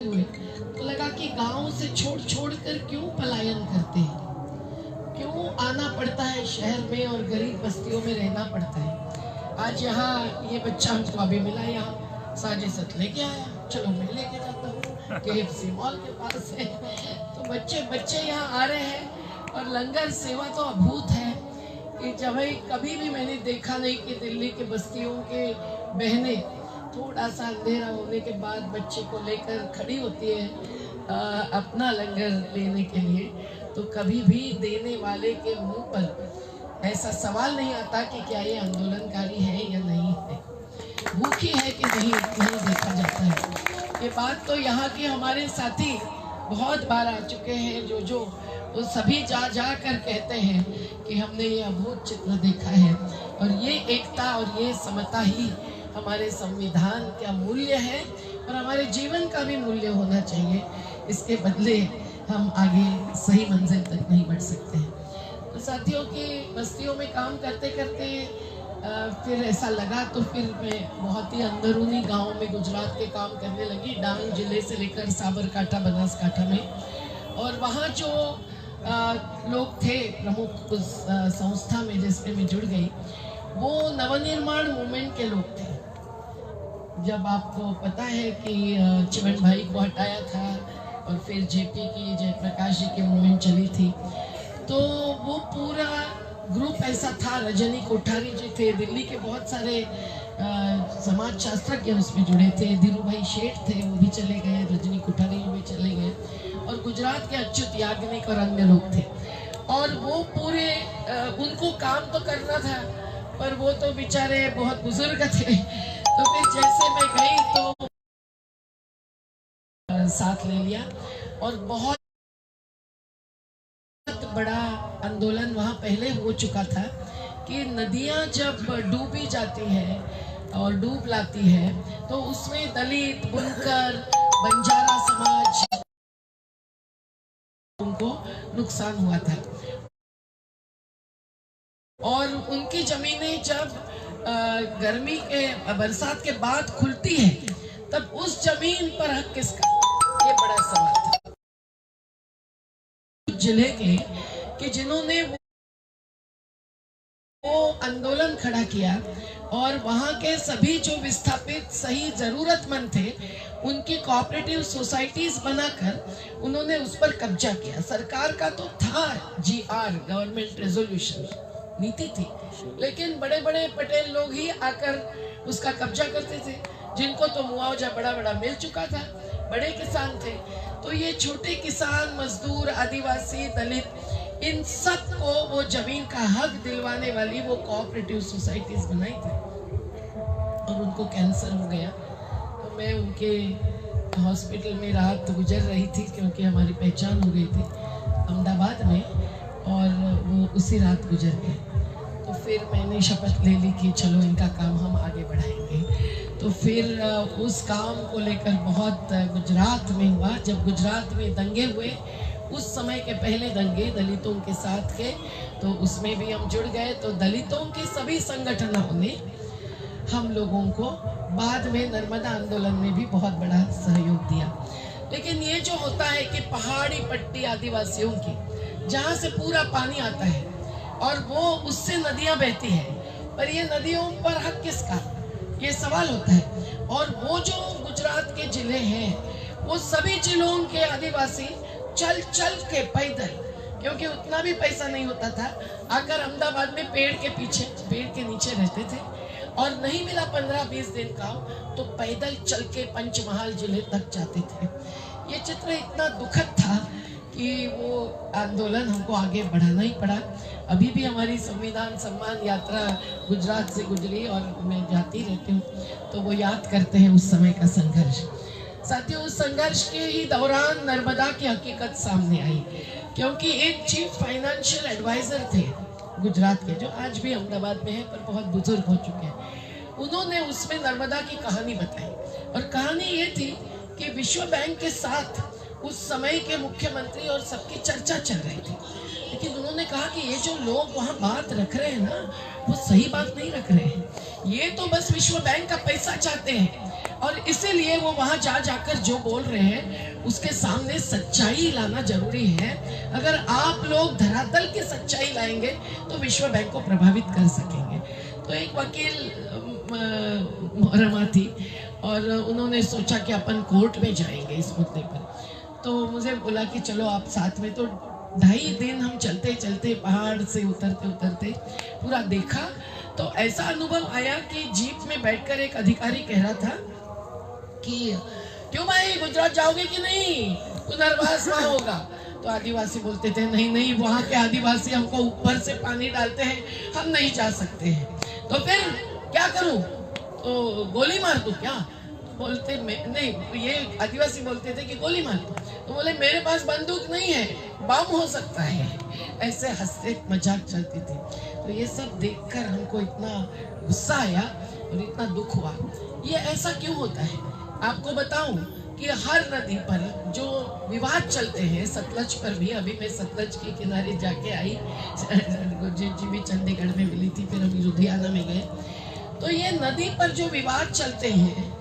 हुए तो लगा कि गांव से छोड़ छोड़ कर क्यों पलायन करते हैं, क्यों आना पड़ता है शहर में और गरीब बस्तियों में रहना पड़ता है। आज यहाँ ये बच्चा हमको अभी मिला, यहाँ साजिशत लेके आया, चलो मैं लेके जाता हूँ, KFC मॉल के पास है। तो बच्चे यहाँ आ रहे हैं और लंगर सेवा तो अद्भुत है कि जब कभी भी मैंने देखा नहीं कि दिल्ली के बस्तियों के बहनें थोड़ा सा अंधेरा होने के बाद बच्चे को लेकर खड़ी होती है अपना लंगर लेने के लिए, तो कभी भी देने वाले के मुंह पर ऐसा सवाल नहीं आता कि क्या ये आंदोलनकारी है या नहीं है, भूखी है कि नहीं देखा जाता है। ये बात तो यहाँ के हमारे साथी बहुत बार आ चुके हैं, जो वो सभी जा कर कहते हैं कि हमने ये अद्भुत चित्र देखा है और ये एकता और ये समता ही हमारे संविधान का मूल्य है और हमारे जीवन का भी मूल्य होना चाहिए। इसके बदले हम आगे सही मंजिल तक नहीं बढ़ सकते हैं। तो साथियों की बस्तियों में काम करते करते फिर ऐसा लगा, तो फिर मैं बहुत ही अंदरूनी गांव में गुजरात के काम करने लगी, डांग जिले से लेकर साबरकांठा बनासकांठा में। और वहाँ जो लोग थे प्रमुख उस संस्था में जिसमें मैं जुड़ गई, वो नवनिर्माण मूवमेंट के लोग थे। जब आपको पता है कि चिमन भाई को हटाया था और फिर जेपी की जयप्रकाश जी की मूवमेंट चली थी, तो वो पूरा ग्रुप ऐसा था। रजनी कोठारी जी थे, दिल्ली के बहुत सारे समाज शास्त्रज्ञ उसमें जुड़े थे, धीरू भाई शेठ थे, वो भी चले गए, रजनी कोठारी भी चले गए, और गुजरात के अच्युत याग्निक और अन्य लोग थे। और वो पूरे उनको काम तो करना था, पर वो तो बेचारे बहुत बुजुर्ग थे। तो फिर जैसे मैं गई तो साथ ले लिया और बहुत बड़ा आंदोलन वहाँ पहले हो चुका था कि नदियाँ जब डूबी जाती है और डूब लाती है तो उसमें दलित, बुनकर, बंजारा समाज उनको नुकसान हुआ था। और उनकी जमीनें जब गर्मी के बरसात के बाद खुलती है तब उस जमीन पर हक किसका, ये बड़ा सवाल था जिले के कि जिन्होंने वो आंदोलन खड़ा किया और वहां के सभी जो विस्थापित सही जरूरतमंद थे उनकी कोऑपरेटिव सोसाइटीज बनाकर उन्होंने उस पर कब्जा किया। सरकार का तो था GR, गवर्नमेंट रेजोल्यूशन नीति थी, लेकिन बड़े बड़े पटेल लोग ही आकर उसका कब्जा करते थे, जिनको तो मुआवजा बड़ा बड़ा मिल चुका था, बड़े किसान थे। तो ये छोटे किसान, मजदूर, आदिवासी, दलित, इन सब को वो जमीन का हक दिलवाने वाली वो कोऑपरेटिव सोसाइटीज बनाई थी। और उनको कैंसर हो गया तो मैं उनके हॉस्पिटल में रात गुजर रही थी, क्योंकि हमारी पहचान हो गई थी अहमदाबाद में, और वो उसी रात गुजर गए। तो फिर मैंने शपथ ले ली कि चलो इनका काम हम आगे बढ़ाएंगे। तो फिर उस काम को लेकर बहुत गुजरात में हुआ। जब गुजरात में दंगे हुए, उस समय के पहले दंगे दलितों के साथ के, तो उसमें भी हम जुड़ गए। तो दलितों के सभी संगठनों ने हम लोगों को बाद में नर्मदा आंदोलन में भी बहुत बड़ा सहयोग दिया। लेकिन ये जो होता है कि पहाड़ी पट्टी आदिवासियों की, जहाँ से पूरा पानी आता है और वो उससे नदियाँ बहती है, पर ये नदियों पर हक किसका, ये सवाल होता है। और वो जो गुजरात के जिले हैं, वो सभी जिलों के आदिवासी चल चल के पैदल, क्योंकि उतना भी पैसा नहीं होता था, आकर अहमदाबाद में पेड़ के पीछे, पेड़ के नीचे रहते थे, और नहीं मिला 15-20 दिन का तो पैदल चल के पंचमहाल जिले तक जाते थे। ये चित्र इतना दुखद था कि वो आंदोलन हमको आगे बढ़ाना ही पड़ा। अभी भी हमारी संविधान सम्मान यात्रा गुजरात से गुजरी और मैं जाती रहती हूँ, तो वो याद करते हैं उस समय का संघर्ष। साथियों, उस संघर्ष के ही दौरान नर्मदा की हकीकत सामने आई, क्योंकि एक चीफ फाइनेंशियल एडवाइजर थे गुजरात के, जो आज भी अहमदाबाद में है पर बहुत बुजुर्ग हो चुके हैं। उन्होंने उसमें नर्मदा की कहानी बताई, और कहानी ये थी कि विश्व बैंक के साथ उस समय के मुख्यमंत्री और सबकी चर्चा चल रही थी, लेकिन उन्होंने कहा कि ये जो लोग वहाँ बात रख रहे हैं ना, वो सही बात नहीं रख रहे हैं, ये तो बस विश्व बैंक का पैसा चाहते हैं और इसीलिए वो वहां जा जाकर जो बोल रहे हैं उसके सामने सच्चाई लाना जरूरी है। अगर आप लोग धरातल की सच्चाई लाएंगे तो विश्व बैंक को प्रभावित कर सकेंगे। तो एक वकील मोहरमा थी और उन्होंने सोचा कि अपन कोर्ट में जाएंगे इस मुद्दे पर। तो मुझे बोला कि चलो आप साथ में। तो 2.5 दिन हम चलते चलते पहाड़ से उतरते उतरते पूरा देखा। तो ऐसा अनुभव आया कि जीप में बैठकर एक अधिकारी कह रहा था कि क्यों भाई गुजरात जाओगे कि नहीं, पुनर्वास वहाँ होगा। तो आदिवासी बोलते थे नहीं नहीं, वहाँ के आदिवासी हमको ऊपर से पानी डालते हैं, हम नहीं जा सकते हैं। तो फिर क्या करूं, तो गोली मार दूं क्या? बोलते नहीं, ये आदिवासी बोलते थे कि गोली मार दो। तो बोले मेरे पास बंदूक नहीं है, बम हो सकता है। ऐसे हंसते मजाक चलती थी। तो ये सब देखकर हमको इतना गुस्सा आया और इतना दुख हुआ। ये ऐसा क्यों होता है? आपको बताऊं कि हर नदी पर जो विवाद चलते हैं, सतलज पर भी, अभी मैं सतलज के किनारे जाके आई, जी भी चंडीगढ़ में मिली थी, फिर हम लुधियाना में गए। तो ये नदी पर जो विवाद चलते हैं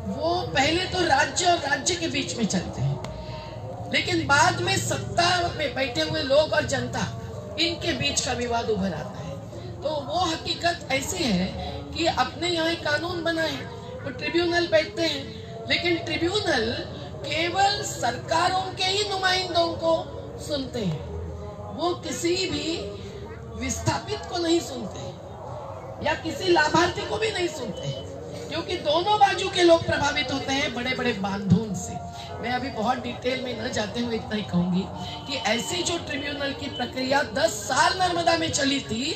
वो पहले तो राज्य और राज्य के बीच में चलते हैं, लेकिन बाद में सत्ता में बैठे हुए लोग और जनता, इनके बीच का विवाद उभर आता है। तो वो हकीकत ऐसी है कि अपने यहाँ कानून बना है, वो ट्रिब्यूनल बैठते हैं, लेकिन ट्रिब्यूनल केवल सरकारों के ही नुमाइंदों को सुनते हैं, वो किसी भी विस्थापित को नहीं सुनते या किसी लाभार्थी को भी नहीं सुनते, क्योंकि दोनों बाजू के लोग प्रभावित होते हैं बड़े बड़े बांधों से। मैं अभी बहुत डिटेल में न जाते हुए इतना ही कहूंगी कि ऐसी जो ट्रिब्यूनल की प्रक्रिया 10 साल नर्मदा में चली थी,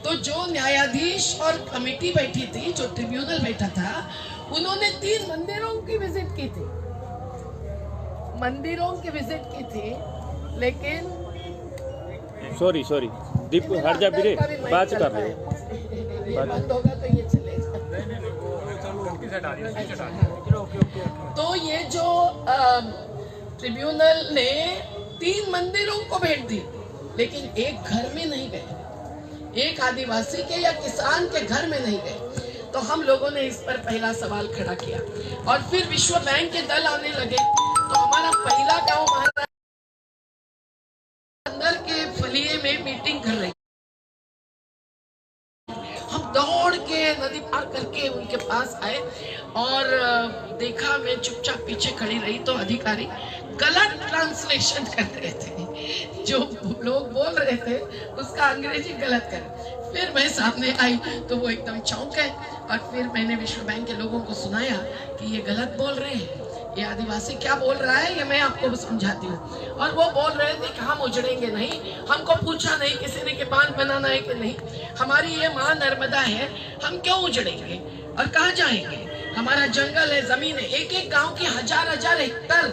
तो जो न्यायाधीश और कमेटी बैठी थी, जो ट्रिब्यूनल बैठा था, उन्होंने 3 मंदिरों की विजिट की थी, लेकिन सॉरी दीप हट जा बिरे, बात कर रहे हो, बंद होगा तो ये चलेगा। तो ये जो ट्रिब्यूनल ने 3 मंदिरों को भेंट दी, लेकिन एक घर में नहीं गए, एक आदिवासी के या किसान के घर में नहीं गए। तो हम लोगों ने इस पर पहला सवाल खड़ा किया और फिर विश्व बैंक के दल आने लगे। तो हमारा पहला गांव महाराज अंदर के फलिये में मीटिंग कर रही, हम दौड़ के नदी पार करके उनके पास आए और देखा, मैं चुपचाप पीछे खड़ी रही तो अधिकारी गलत ट्रांसलेशन कर रहे थे, जो लोग बोल रहे थे उसका अंग्रेजी गलत कर। फिर मैं सामने आई तो वो एकदम चौंक गए और फिर मैंने विश्व बैंक के लोगों को सुनाया कि ये गलत बोल रहे हैं, ये आदिवासी क्या बोल रहा है ये मैं आपको समझाती हूँ। और वो बोल रहे थे कि हम उजड़ेंगे नहीं, हमको पूछा नहीं किसी ने कि बांध बनाना है कि नहीं, हमारी ये माँ नर्मदा है, हम क्यों उजड़ेंगे और कहाँ जाएंगे, हमारा जंगल है, जमीन है, एक एक गांव की 1000 हेक्टर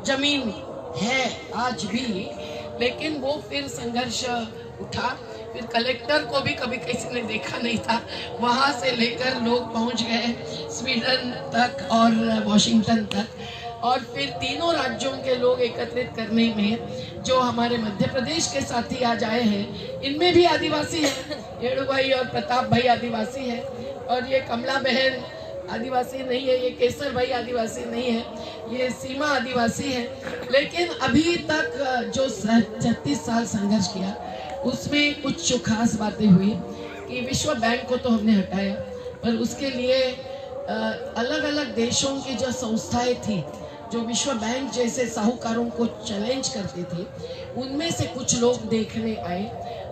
जमीन है आज भी। लेकिन वो फिर संघर्ष उठा, फिर कलेक्टर को भी कभी किसी ने देखा नहीं था, वहां से लेकर लोग पहुंच गए स्वीडन तक और वॉशिंगटन तक। और फिर तीनों राज्यों के लोग एकत्रित करने में जो हमारे मध्य प्रदेश के साथी आज आए हैं, इनमें भी आदिवासी है, येड़ू भाई और प्रताप भाई आदिवासी है, और ये कमला बहन आदिवासी नहीं है, ये केसर भाई आदिवासी नहीं है, ये सीमा आदिवासी है। लेकिन अभी तक जो 36 साल संघर्ष किया उसमें कुछ जो खास बातें हुई कि विश्व बैंक को तो हमने हटाया, पर उसके लिए अलग अलग देशों की जो संस्थाएं थी जो विश्व बैंक जैसे साहूकारों को चैलेंज करती थी, उनमें से कुछ लोग देखने आए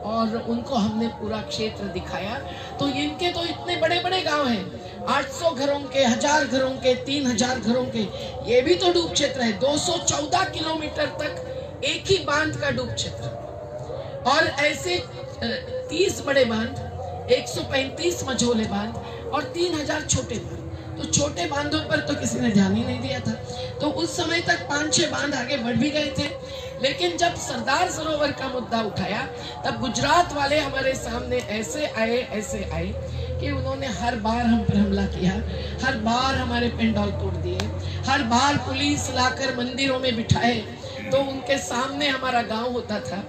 और उनको हमने पूरा क्षेत्र दिखाया। तो इनके तो इतने बड़े बड़े गांव हैं, 800 घरों के, 1000 घरों के, 3000 घरों के, ये भी तो डूब क्षेत्र है। 214 किलोमीटर तक एक ही बांध का डूब क्षेत्र, और ऐसे 30 बड़े बांध, 135 मझोले बांध और 3000 छोटे बांध। तो छोटे बांधों पर तो किसी ने ध्यान ही नहीं दिया था। तो उस समय तक 5-6 बांध आगे बढ़ भी गए थे, लेकिन जब सरदार सरोवर का मुद्दा उठाया तब गुजरात वाले हमारे सामने ऐसे आए कि उन्होंने हर बार हम पर हमला किया, हर बार हमारे पेंडॉल तोड़ दिए, हर बार पुलिस लाकर मंदिरों में बिठाए, तो उनके सामने हमारा गांव होता था।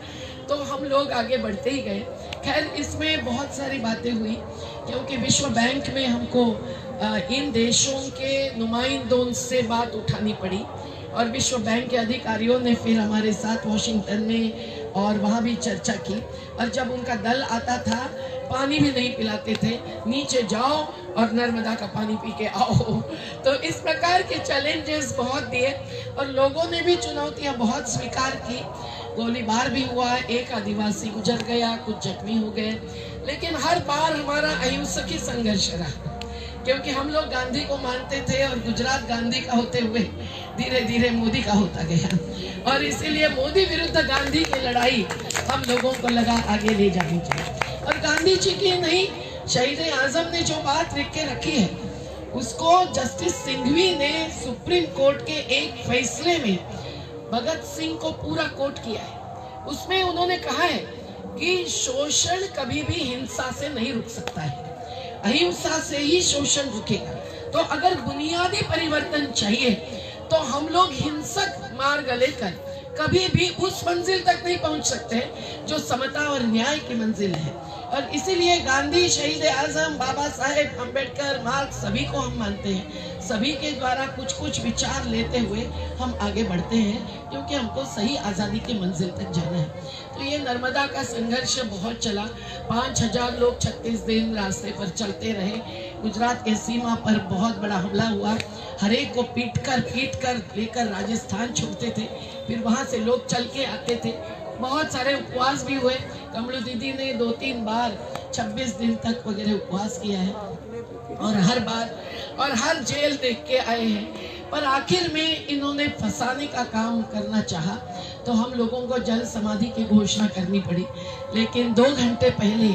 तो हम लोग आगे बढ़ते ही गए। खैर इसमें बहुत सारी बातें हुई, क्योंकि विश्व बैंक में हमको इन देशों के नुमाइंदों से बात उठानी पड़ी, और विश्व बैंक के अधिकारियों ने फिर हमारे साथ वॉशिंगटन में और वहाँ भी चर्चा की। और जब उनका दल आता था, पानी भी नहीं पिलाते थे, नीचे जाओ और नर्मदा का पानी पी के आओ। तो इस प्रकार के चैलेंजेस बहुत दिए, और लोगों ने भी चुनौतियां बहुत स्वीकार की। गोलीबार भी हुआ, एक आदिवासी गुजर गया, कुछ जख्मी हो गए, लेकिन हर बार हमारा अहिंसक ही संघर्ष रहा, क्योंकि हम लोग गांधी को मानते थे, और गुजरात गांधी का होते हुए धीरे धीरे मोदी का होता गया, और इसीलिए मोदी विरुद्ध गांधी की लड़ाई हम लोगों को लगा आगे ले जानी चाहिए। और गांधी जी की नहीं, शहीद आजम ने जो बात लिख के रखी है, उसको जस्टिस सिंघवी ने सुप्रीम कोर्ट के एक फैसले में भगत सिंह को पूरा कोट किया है। उसमें उन्होंने कहा है कि शोषण कभी भी हिंसा से नहीं रुक सकता है, अहिंसा से ही शोषण रुकेगा। तो अगर बुनियादी परिवर्तन चाहिए तो हम लोग हिंसक मार्ग लेकर कभी भी उस मंजिल तक नहीं पहुंच सकते जो समता और न्याय की मंजिल है। और इसीलिए गांधी, शहीद आजम, बाबा साहेब अम्बेडकर, मार्क्स, सभी को हम मानते हैं। सभी के द्वारा कुछ कुछ विचार लेते हुए हम आगे बढ़ते हैं, क्योंकि हमको सही आज़ादी की मंजिल तक जाना है। तो ये नर्मदा का संघर्ष बहुत चला। 5000 लोग 36 दिन रास्ते पर चलते रहे। गुजरात के सीमा पर बहुत बड़ा हमला हुआ, हरेक को पीट कर लेकर राजस्थान छोड़ते थे, फिर वहाँ से लोग चल के आते थे। बहुत सारे उपवास भी हुए। कमलू दीदी ने 2-3 बार 26 दिन तक वगैरह उपवास किया है, और हर बार और हर जेल देख के आए हैं। पर आखिर में इन्होंने फंसाने का काम करना चाहा, तो हम लोगों को जल समाधि की घोषणा करनी पड़ी। लेकिन 2 घंटे पहले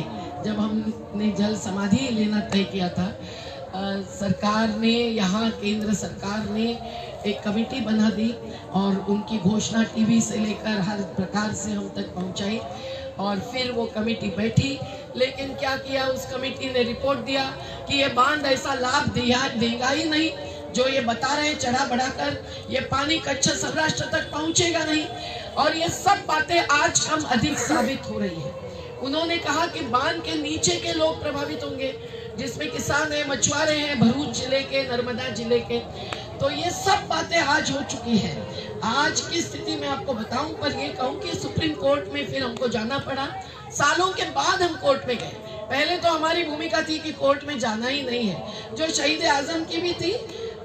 जब हमने जल समाधि लेना तय किया था, सरकार ने, यहाँ केंद्र सरकार ने एक कमेटी बना दी, और उनकी घोषणा टीवी से लेकर हर प्रकार से हम तक पहुंचाई। और फिर वो कमेटी बैठी, लेकिन क्या किया, उस कमेटी ने रिपोर्ट दिया कि ये बांध ऐसा लाभ देगा ही नहीं जो ये बता रहे हैं चढ़ा बढ़ाकर। ये पानी कच्छ सौराष्ट्र तक पहुंचेगा नहीं, और ये सब बातें आज हम अधिक साबित हो रही है। उन्होंने कहा कि बांध के नीचे के लोग प्रभावित होंगे, जिसमें किसान है, मछुआरे हैं, भरूच जिले के, नर्मदा जिले के। तो ये सब बातें आज हो चुकी हैं। आज की स्थिति में आपको बताऊं, पर ये कहूं कि सुप्रीम कोर्ट में फिर हमको जाना पड़ा। सालों के बाद हम कोर्ट में गए। पहले तो हमारी भूमिका थी कि कोर्ट में जाना ही नहीं है, जो शहीद आजम की भी थी,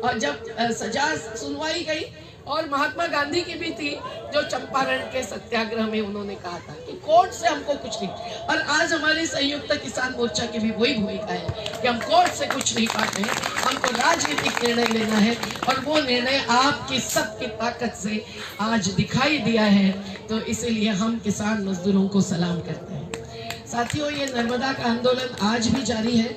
और जब सजा सुनवाई गई, और महात्मा गांधी की भी थी, जो चंपारण के सत्याग्रह में उन्होंने कहा था कि कोर्ट से हमको कुछ नहीं। और आज हमारी संयुक्त किसान मोर्चा की भी वही भूमिका है कि हम कोर्ट से कुछ नहीं पाते हैं, हमको राजनीतिक निर्णय लेना है, और वो निर्णय आपकी सबकी ताकत से आज दिखाई दिया है। तो इसीलिए हम किसान मजदूरों को सलाम करते हैं। साथियों, ये नर्मदा का आंदोलन आज भी जारी है।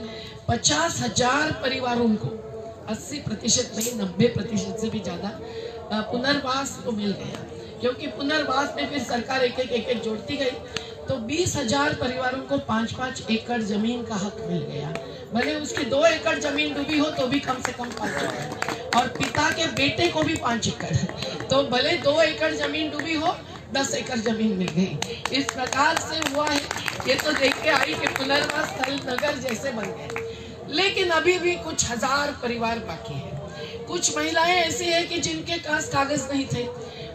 50,000 परिवारों को 80% नहीं, 90% से भी ज्यादा पुनर्वास तो मिल गया, क्योंकि पुनर्वास में फिर सरकार एक जोड़ती गई। तो 20,000 परिवारों को 5-5 एकड़ जमीन का हक मिल गया। भले उसकी 2 एकड़ जमीन डूबी हो तो भी कम से कम 5 एकड़, और पिता के बेटे को भी 5 एकड़। तो भले 2 एकड़ जमीन डूबी हो, 10 एकड़ जमीन मिल गई। इस प्रकार से हुआ है। ये तो देख के आई कि पुनर्वास स्थल नगर जैसे बन गए। लेकिन अभी भी कुछ हजार परिवार बाकी है। कुछ महिलाएं ऐसी हैं कि जिनके पास कागज नहीं थे,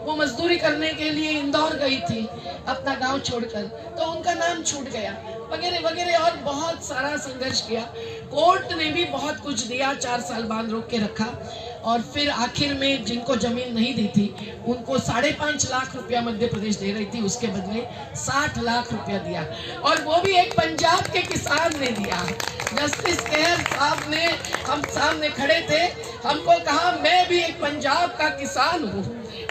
वो मजदूरी करने के लिए इंदौर गई थी अपना गांव छोड़कर, तो उनका नाम छूट गया, वगैरह वगैरह, और बहुत सारा संघर्ष किया। कोर्ट ने भी बहुत कुछ दिया, 4 साल बाद रोक के रखा, और फिर आखिर में जिनको जमीन नहीं दी थी उनको 5.5 लाख रुपया मध्य प्रदेश दे रही थी, उसके बदले 60 लाख रुपया दिया, और वो भी एक पंजाब के किसान ने दिया। जस्टिस केहर साहब ने, हम सामने खड़े थे, हमको कहा मैं भी एक पंजाब का किसान हूँ,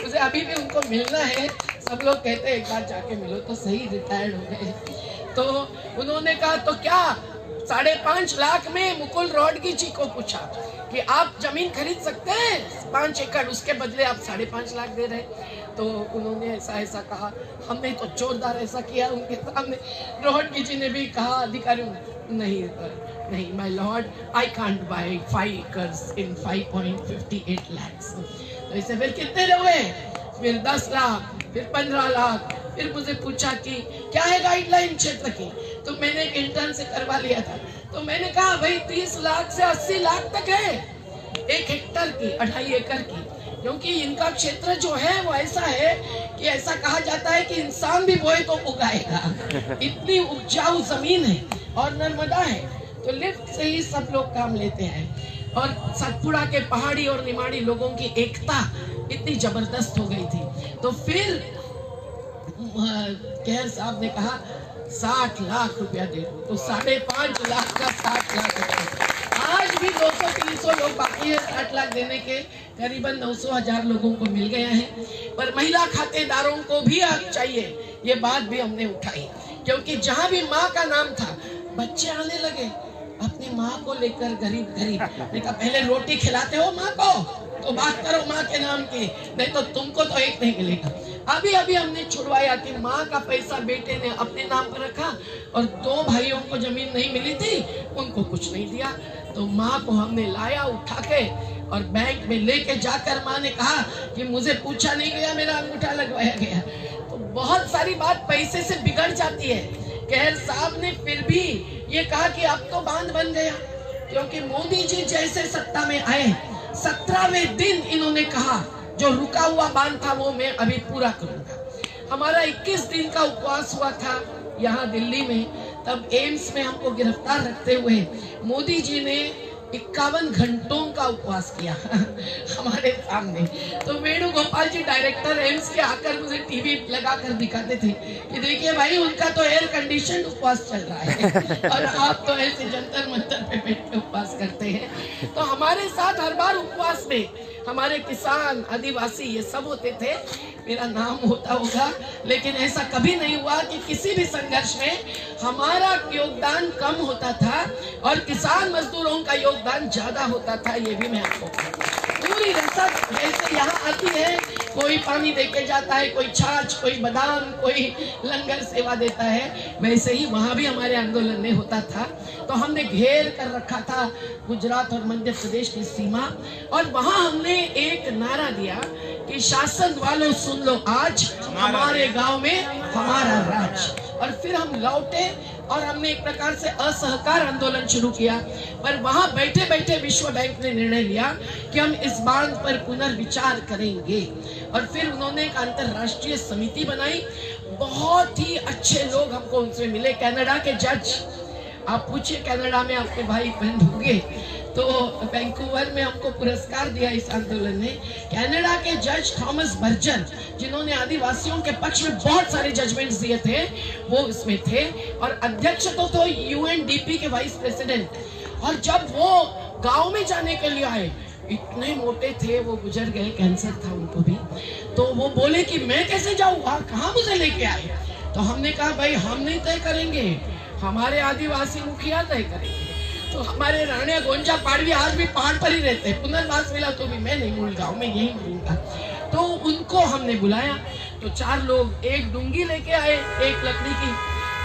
मुझे अभी भी उनको मिलना है। सब लोग कहते हैं एक बार जाके मिलो तो सही, रिटायर्ड हो गए। तो उन्होंने कहा तो क्या 5.5 लाख में मुकुल रोडगी जी को पूछा कि आप जमीन खरीद सकते हैं 5 एकड़, उसके बदले आप 5.5 लाख दे रहे। तो उन्होंने ऐसा कहा। हमने तो जोरदार ऐसा किया उनके सामने। रोडगी जी ने भी कहा अधिकारियों नहीं my Lord, I can't buy 5 acres in 5.58 lakhs। तो इसे फिर कितने हुए, फिर 10 लाख, फिर 15 लाख, फिर मुझे पूछा कि क्या है गाइडलाइन क्षेत्र की, तो मैंने एक इंटर्न से करवा लिया था। तो मैंने कहा भाई 30 लाख से 80 लाख तक है 1 हेक्टर की, 2.5 एकड़ की, क्योंकि इनका क्षेत्र जो है वो ऐसा है कि ऐसा कहा जाता है कि इंसान भी बोए तो उगाएगा, इतनी उपजाऊ जमीन है और नर्मदा है, तो लिफ्ट से ही सब लोग काम लेते हैं। और सतपुड़ा के पहाड़ी और निमाड़ी लोगों की एकता इतनी जबरदस्त हो गई थी। तो फिर कहर साहब ने कहा 60 लाख रुपया दे दो, तो 5.5 लाख का 60 लाख रुपया। आज भी 200-300 लोग बाकी है 60 लाख देने के, करीबन 900,000 लोगों को मिल गया है। पर महिला खातेदारों को भी हक चाहिए, ये बात भी हमने उठाई, क्योंकि जहां भी माँ का नाम था बच्चे आने लगे अपनी माँ को लेकर, गरीब देखा पहले रोटी खिलाते हो माँ को तो बात करो माँ के नाम की, नहीं तो तुमको तो एक नहीं मिलेगा। अभी हमने छुड़वाया कि माँ का पैसा बेटे ने अपने नाम पर रखा और 2 भाइयों को जमीन नहीं मिली थी, उनको कुछ नहीं दिया, तो माँ को हमने लाया उठा के और बैंक में लेके जाकर माँ ने कहा कि मुझे पूछा नहीं गया, मेरा अंगूठा लगवाया गया। तो बहुत सारी बात पैसे से बिगड़ जाती है। कहर साहब ने फिर भी ये कहा कि अब तो बांध बन गया, क्योंकि मोदी जी जैसे सत्ता में आए 17वें दिन इन्होंने कहा जो रुका हुआ बांध था वो मैं अभी पूरा करूंगा। हमारा 21 दिन का उपवास हुआ था यहाँ दिल्ली में, तब एम्स में हमको गिरफ्तार रखते हुए मोदी जी ने 51 घंटों का उपवास किया हमारे सामने। तो वेणुगोपाल जी डायरेक्टर एम्स के आकर मुझे टीवी लगाकर दिखाते थे कि देखिए भाई उनका तो एयर कंडीशन उपवास चल रहा है और आप तो ऐसे जंतर मंतर पे बैठ के उपवास करते हैं। तो हमारे साथ हर बार उपवास में हमारे किसान, आदिवासी ये सब होते थे, मेरा नाम होता होगा, लेकिन ऐसा कभी नहीं हुआ कि किसी भी संघर्ष में हमारा योगदान कम होता था और किसान मजदूरों का योगदान ज्यादा होता था। ये भी मैं आपको पूरी रसद जैसे यहाँ आती है, कोई पानी देके जाता है, कोई छाछ, कोई बादाम, कोई लंगर सेवा देता है, वैसे ही वहाँ भी हमारे आंदोलन में होता था। तो हमने घेर कर रखा था गुजरात और मध्य प्रदेश की सीमा, और वहाँ हमने एक नारा दिया कि शासन वालों सुन लो आज, हमारे गांव में हमारा राज। और फिर हम लौटे और हमने एक प्रकार से असहकार आंदोलन शुरू किया। पर वहां बैठे बैठे विश्व बैंक ने निर्णय लिया कि हम इस बांध पर पुनर्विचार करेंगे, और फिर उन्होंने एक अंतरराष्ट्रीय समिति बनाई। बहुत ही अच्छे लोग हमको उनसे मिले, कनाडा के जज, आप पूछिए कनाडा में आपके भाई बहन होंगे, तो वैंकूवर में हमको पुरस्कार दिया इस आंदोलन ने। कनाडा के जज थॉमस बर्जन, जिन्होंने आदिवासियों के पक्ष में बहुत सारे जजमेंट्स दिए थे, वो इसमें थे, और अध्यक्ष तो यूएनडीपी के वाइस प्रेसिडेंट। और जब वो गांव में जाने के लिए आए, इतने मोटे थे, वो गुजर गए, कैंसर था उनको भी, तो वो बोले कि मैं कैसे जाऊँ, कहाँ मुझे लेके आए। तो हमने कहा भाई हम नहीं तय करेंगे, हमारे आदिवासी मुखिया तय करेंगे। तो हमारे राणा गोंजा पाड़वी आज भी पहाड़ पर ही रहते हैं, पुनर्वास मिला तो भी मैं नहीं भूल गाँव में यही भूलूंगा। तो उनको हमने बुलाया, तो 4 लोग एक डूंगी लेके आए, एक लकड़ी की,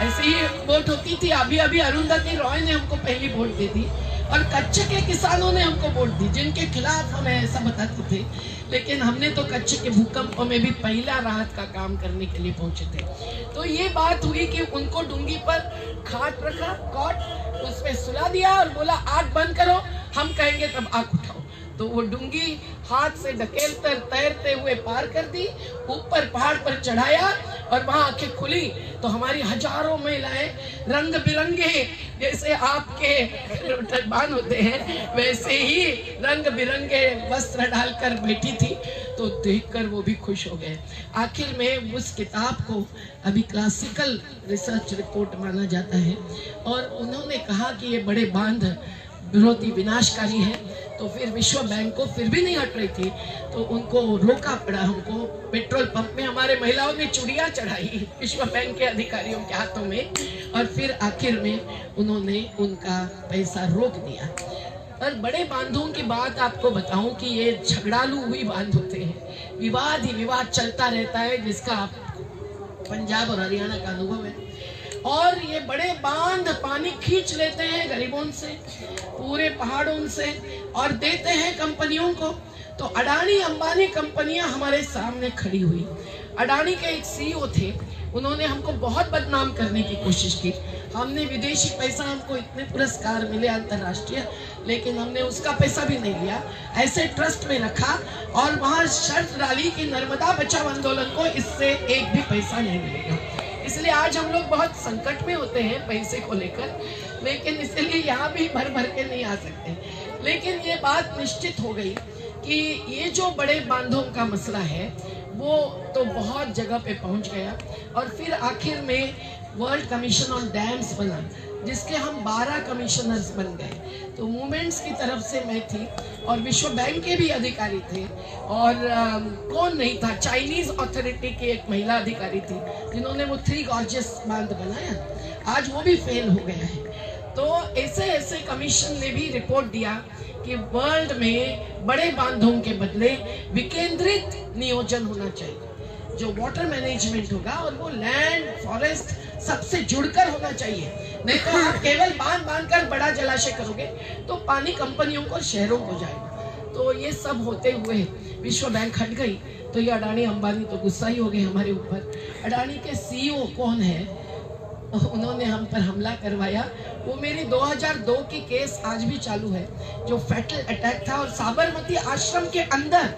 ऐसे ही वोट होती थी। अभी अरुंधति रॉय ने हमको पहली वोट दे दी, और कच्छ के किसानों ने हमको वोट दी, जिनके खिलाफ हम ऐसा बताते थे, लेकिन हमने तो कच्छ के भूकंप में भी पहला राहत का काम करने के लिए पहुंचे थे। तो ये बात हुई कि उनको डूंगी पर खाट रखा, कॉट, उसमें सुला दिया और बोला आग बंद करो, हम कहेंगे तब आग उठाओ। तो वो डूंगी हाथ से ढकेलकर तैरते हुए पार कर दी, ऊपर पहाड़ पर चढ़ाया, और वहां आंखें खुली तो हमारी हजारों महिलाएं रंग बिरंगे, जैसे आपके बान होते हैं वैसे ही रंग बिरंगे वस्त्र डालकर बैठी थी। तो देखकर वो भी खुश हो गए। आखिर में उस किताब को अभी क्लासिकल रिसर्च रिपोर्ट माना जाता है, और उन्होंने कहा कि ये बड़े बांध विरोधी विनाशकारी है। तो फिर विश्व बैंक को फिर भी नहीं हट रही थी, तो उनको रोका पड़ा। हमको पेट्रोल पंप में हमारे महिलाओं ने चूड़ियां चढ़ाई विश्व बैंक के अधिकारियों के हाथों में, और फिर आखिर में उन्होंने उनका पैसा रोक दिया। और बड़े बांधों की बात आपको बताऊं कि ये झगड़ालू हुई बांध होते हैं, विवाद ही विवाद चलता रहता है, जिसका पंजाब और हरियाणा का अनुभव है। और ये बड़े बांध पानी खींच लेते हैं गरीबों से, पूरे पहाड़ों से, और देते हैं कंपनियों को। तो अडानी अंबानी कंपनियां हमारे सामने खड़ी हुई, अडानी के एक सीईओ थे, उन्होंने हमको बहुत बदनाम करने की कोशिश की। हमने विदेशी पैसा, हमको इतने पुरस्कार मिले अंतर्राष्ट्रीय, लेकिन हमने उसका पैसा भी नहीं लिया, ऐसे ट्रस्ट में रखा और वहाँ शर्त डाली कि नर्मदा बचाओ आंदोलन को इससे एक भी पैसा नहीं मिलेगा। इसलिए आज हम लोग बहुत संकट में होते हैं पैसे को लेकर, लेकिन इसलिए यहाँ भी भर भर के नहीं आ सकते। लेकिन ये बात निश्चित हो गई कि ये जो बड़े बांधों का मसला है वो तो बहुत जगह पे पहुंच गया, और फिर आखिर में वर्ल्ड कमीशन ऑन डैम्स बना, जिसके हम 12 कमिश्नर्स बन गए। तो मूवमेंट्स की तरफ से मैं थी और विश्व बैंक के भी अधिकारी थे, और कौन नहीं था, चाइनीज अथॉरिटी की एक महिला अधिकारी थी जिन्होंने वो 3 गॉर्जियस बांध बनाया, आज वो भी फेल हो गया है। तो ऐसे ऐसे कमीशन ने भी रिपोर्ट दिया कि वर्ल्ड में बड़े बांधों के बदले विकेंद्रित नियोजन होना चाहिए, जो वाटर मैनेजमेंट होगा और वो लैंड फॉरेस्ट सबसे जुड़कर होना चाहिए। नहीं तो आप केवल बांध कर बड़ा जलाशय करोगे तो पानी कंपनियों को, शहरों को जाएगा। तो ये सब होते हुए विश्व बैंक हट गई, तो ये अडानी अंबानी तो गुस्सा ही हो गए हमारे ऊपर। अडानी के सीईओ कौन है, उन्होंने हम पर हमला करवाया। वो मेरी 2002 की केस आज भी चालू है, जो फैटल अटैक था, और साबरमती आश्रम के अंदर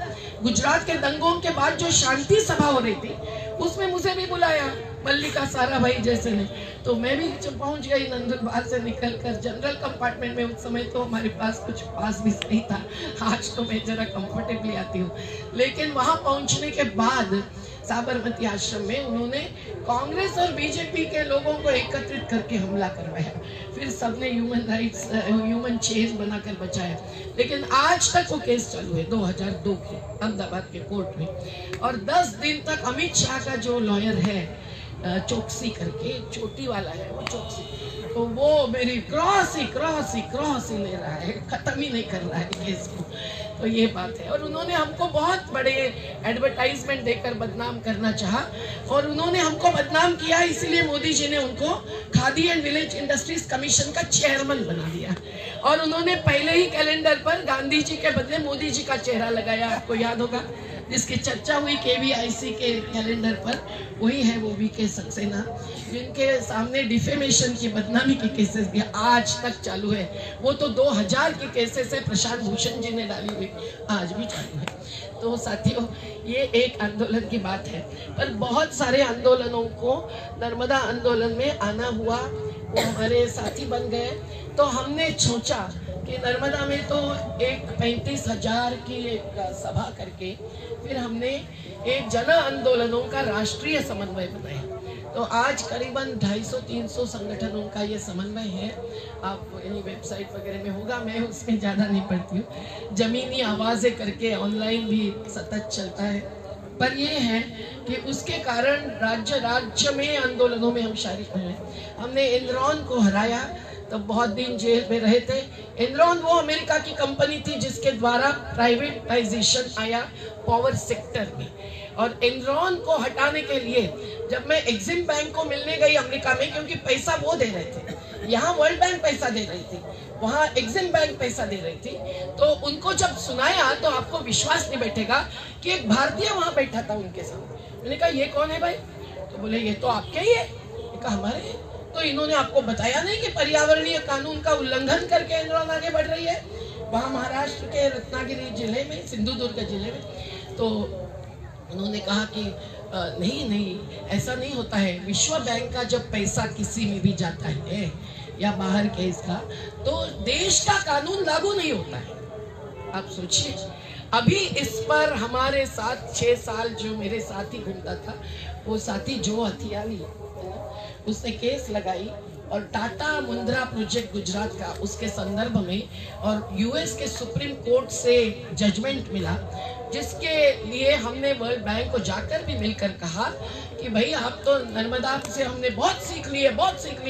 गुजरात के दंगों के बाद जो शांति सभा हो रही थी उसमें मुझे भी बुलाया, मल्लिका साराभाई जैसे ने। तो मैं भी जब पहुंच गई नंदुरबार से निकलकर जनरल कंपार्टमेंट में, उस समय तो हमारे पास कुछ पास भी नहीं था, आज तो मैं जरा कंफर्टेबली आती हूँ। लेकिन वहां पहुंचने के बाद साबरमती आश्रम में उन्होंने कांग्रेस और बीजेपी के लोगों को एकत्रित करके हमला करवाया, फिर सबने ह्यूमन चेन बनाकर बचाया। लेकिन आज तक वो केस चालू है 2002 की अहमदाबाद के कोर्ट में, और 10 दिन तक अमित शाह का जो लॉयर है चौकसी करके, चोटी वाला है वो चौकसी, तो वो मेरी क्रॉस ही ले रहा है, खत्म ही नहीं कर रहा है केस को। तो ये बात है, और उन्होंने हमको बहुत बड़े एडवर्टाइजमेंट देकर बदनाम करना चाहा, और उन्होंने हमको बदनाम किया, इसलिए मोदी जी ने उनको khadi and village industries commission का चेयरमैन बना दिया, और उन्होंने पहले ही कैलेंडर पर गांधी जी के बदले मोदी जी का चेहरा लगाया। आपको याद होगा, जिसकी चर्चा हुई KVIC के कैलेंडर पर, वही है वो VK सक्सेना, जिनके सामने डिफेमेशन की, बदनामी की केसेस भी आज तक चालू है। वो तो 2000 की केसेस है, प्रशांत भूषण जी ने डाली हुई, आज भी चालू है। तो साथियों, ये एक आंदोलन की बात है, पर बहुत सारे आंदोलनों को नर्मदा आंदोलन में आना हुआ, वो हमारे साथी बन गए। तो हमने सोचा कि नर्मदा में तो एक 35,000 की एक सभा करके फिर हमने एक जन आंदोलनों का राष्ट्रीय समन्वय बनाया। तो आज करीबन 250-300 संगठनों का ये समन्वय है। आप यही वेबसाइट वगैरह में होगा, मैं उसमें ज़्यादा नहीं पढ़ती हूँ। जमीनी आवाज़ें करके ऑनलाइन भी सतत चलता है, पर ये है कि उसके कारण राज्य में आंदोलनों में हम शारिक हुए। हमने एनरॉन को हराया, तब बहुत दिन जेल में रहे थे। एनरॉन वो अमेरिका की कंपनी थी जिसके द्वारा प्राइवेटाइजेशन आया पावर सेक्टर में, और एनरॉन को हटाने के लिए जब मैं एग्जिम बैंक को मिलने गई अमेरिका में, क्योंकि पैसा वो दे रहे थे, यहाँ वर्ल्ड बैंक पैसा दे रही थी, वहाँ एग्जिम बैंक पैसा दे रही थी, तो उनको जब सुनाया तो आपको विश्वास नहीं बैठेगा कि एक भारतीय वहाँ बैठा था उनके सामने। मैंने कहा ये कौन है भाई? तो बोले ये तो आपके ही है। कहा हमारे। तो इन्होंने आपको बताया नहीं कि पर्यावरणीय कानून का उल्लंघन करके एनरॉन आगे बढ़ रही है वहाँ महाराष्ट्र के रत्नागिरी जिले में, सिंधुदुर्ग जिले में। तो उन्होंने कहा कि नहीं ऐसा नहीं होता है, विश्व बैंक का जब पैसा किसी में भी जाता है या बाहर के इसका, तो देश का कानून लागू नहीं होता है। आप सोचिए, अभी इस पर हमारे साथ 6 साल जो मेरे साथी घूमता था, वो साथी जो हथियाली उसने केस लगाई, और टाटा मुंद्रा प्रोजेक्ट गुजरात का उसके संदर्भ में, और US के सुप्रीम कोर्ट से जजमेंट मिला, जिसके लिए हमने वर्ल्ड बैंक को जाकर भी मिलकर कहा कि भाई आप तो नर्मदा से हमने बहुत सीख ली है,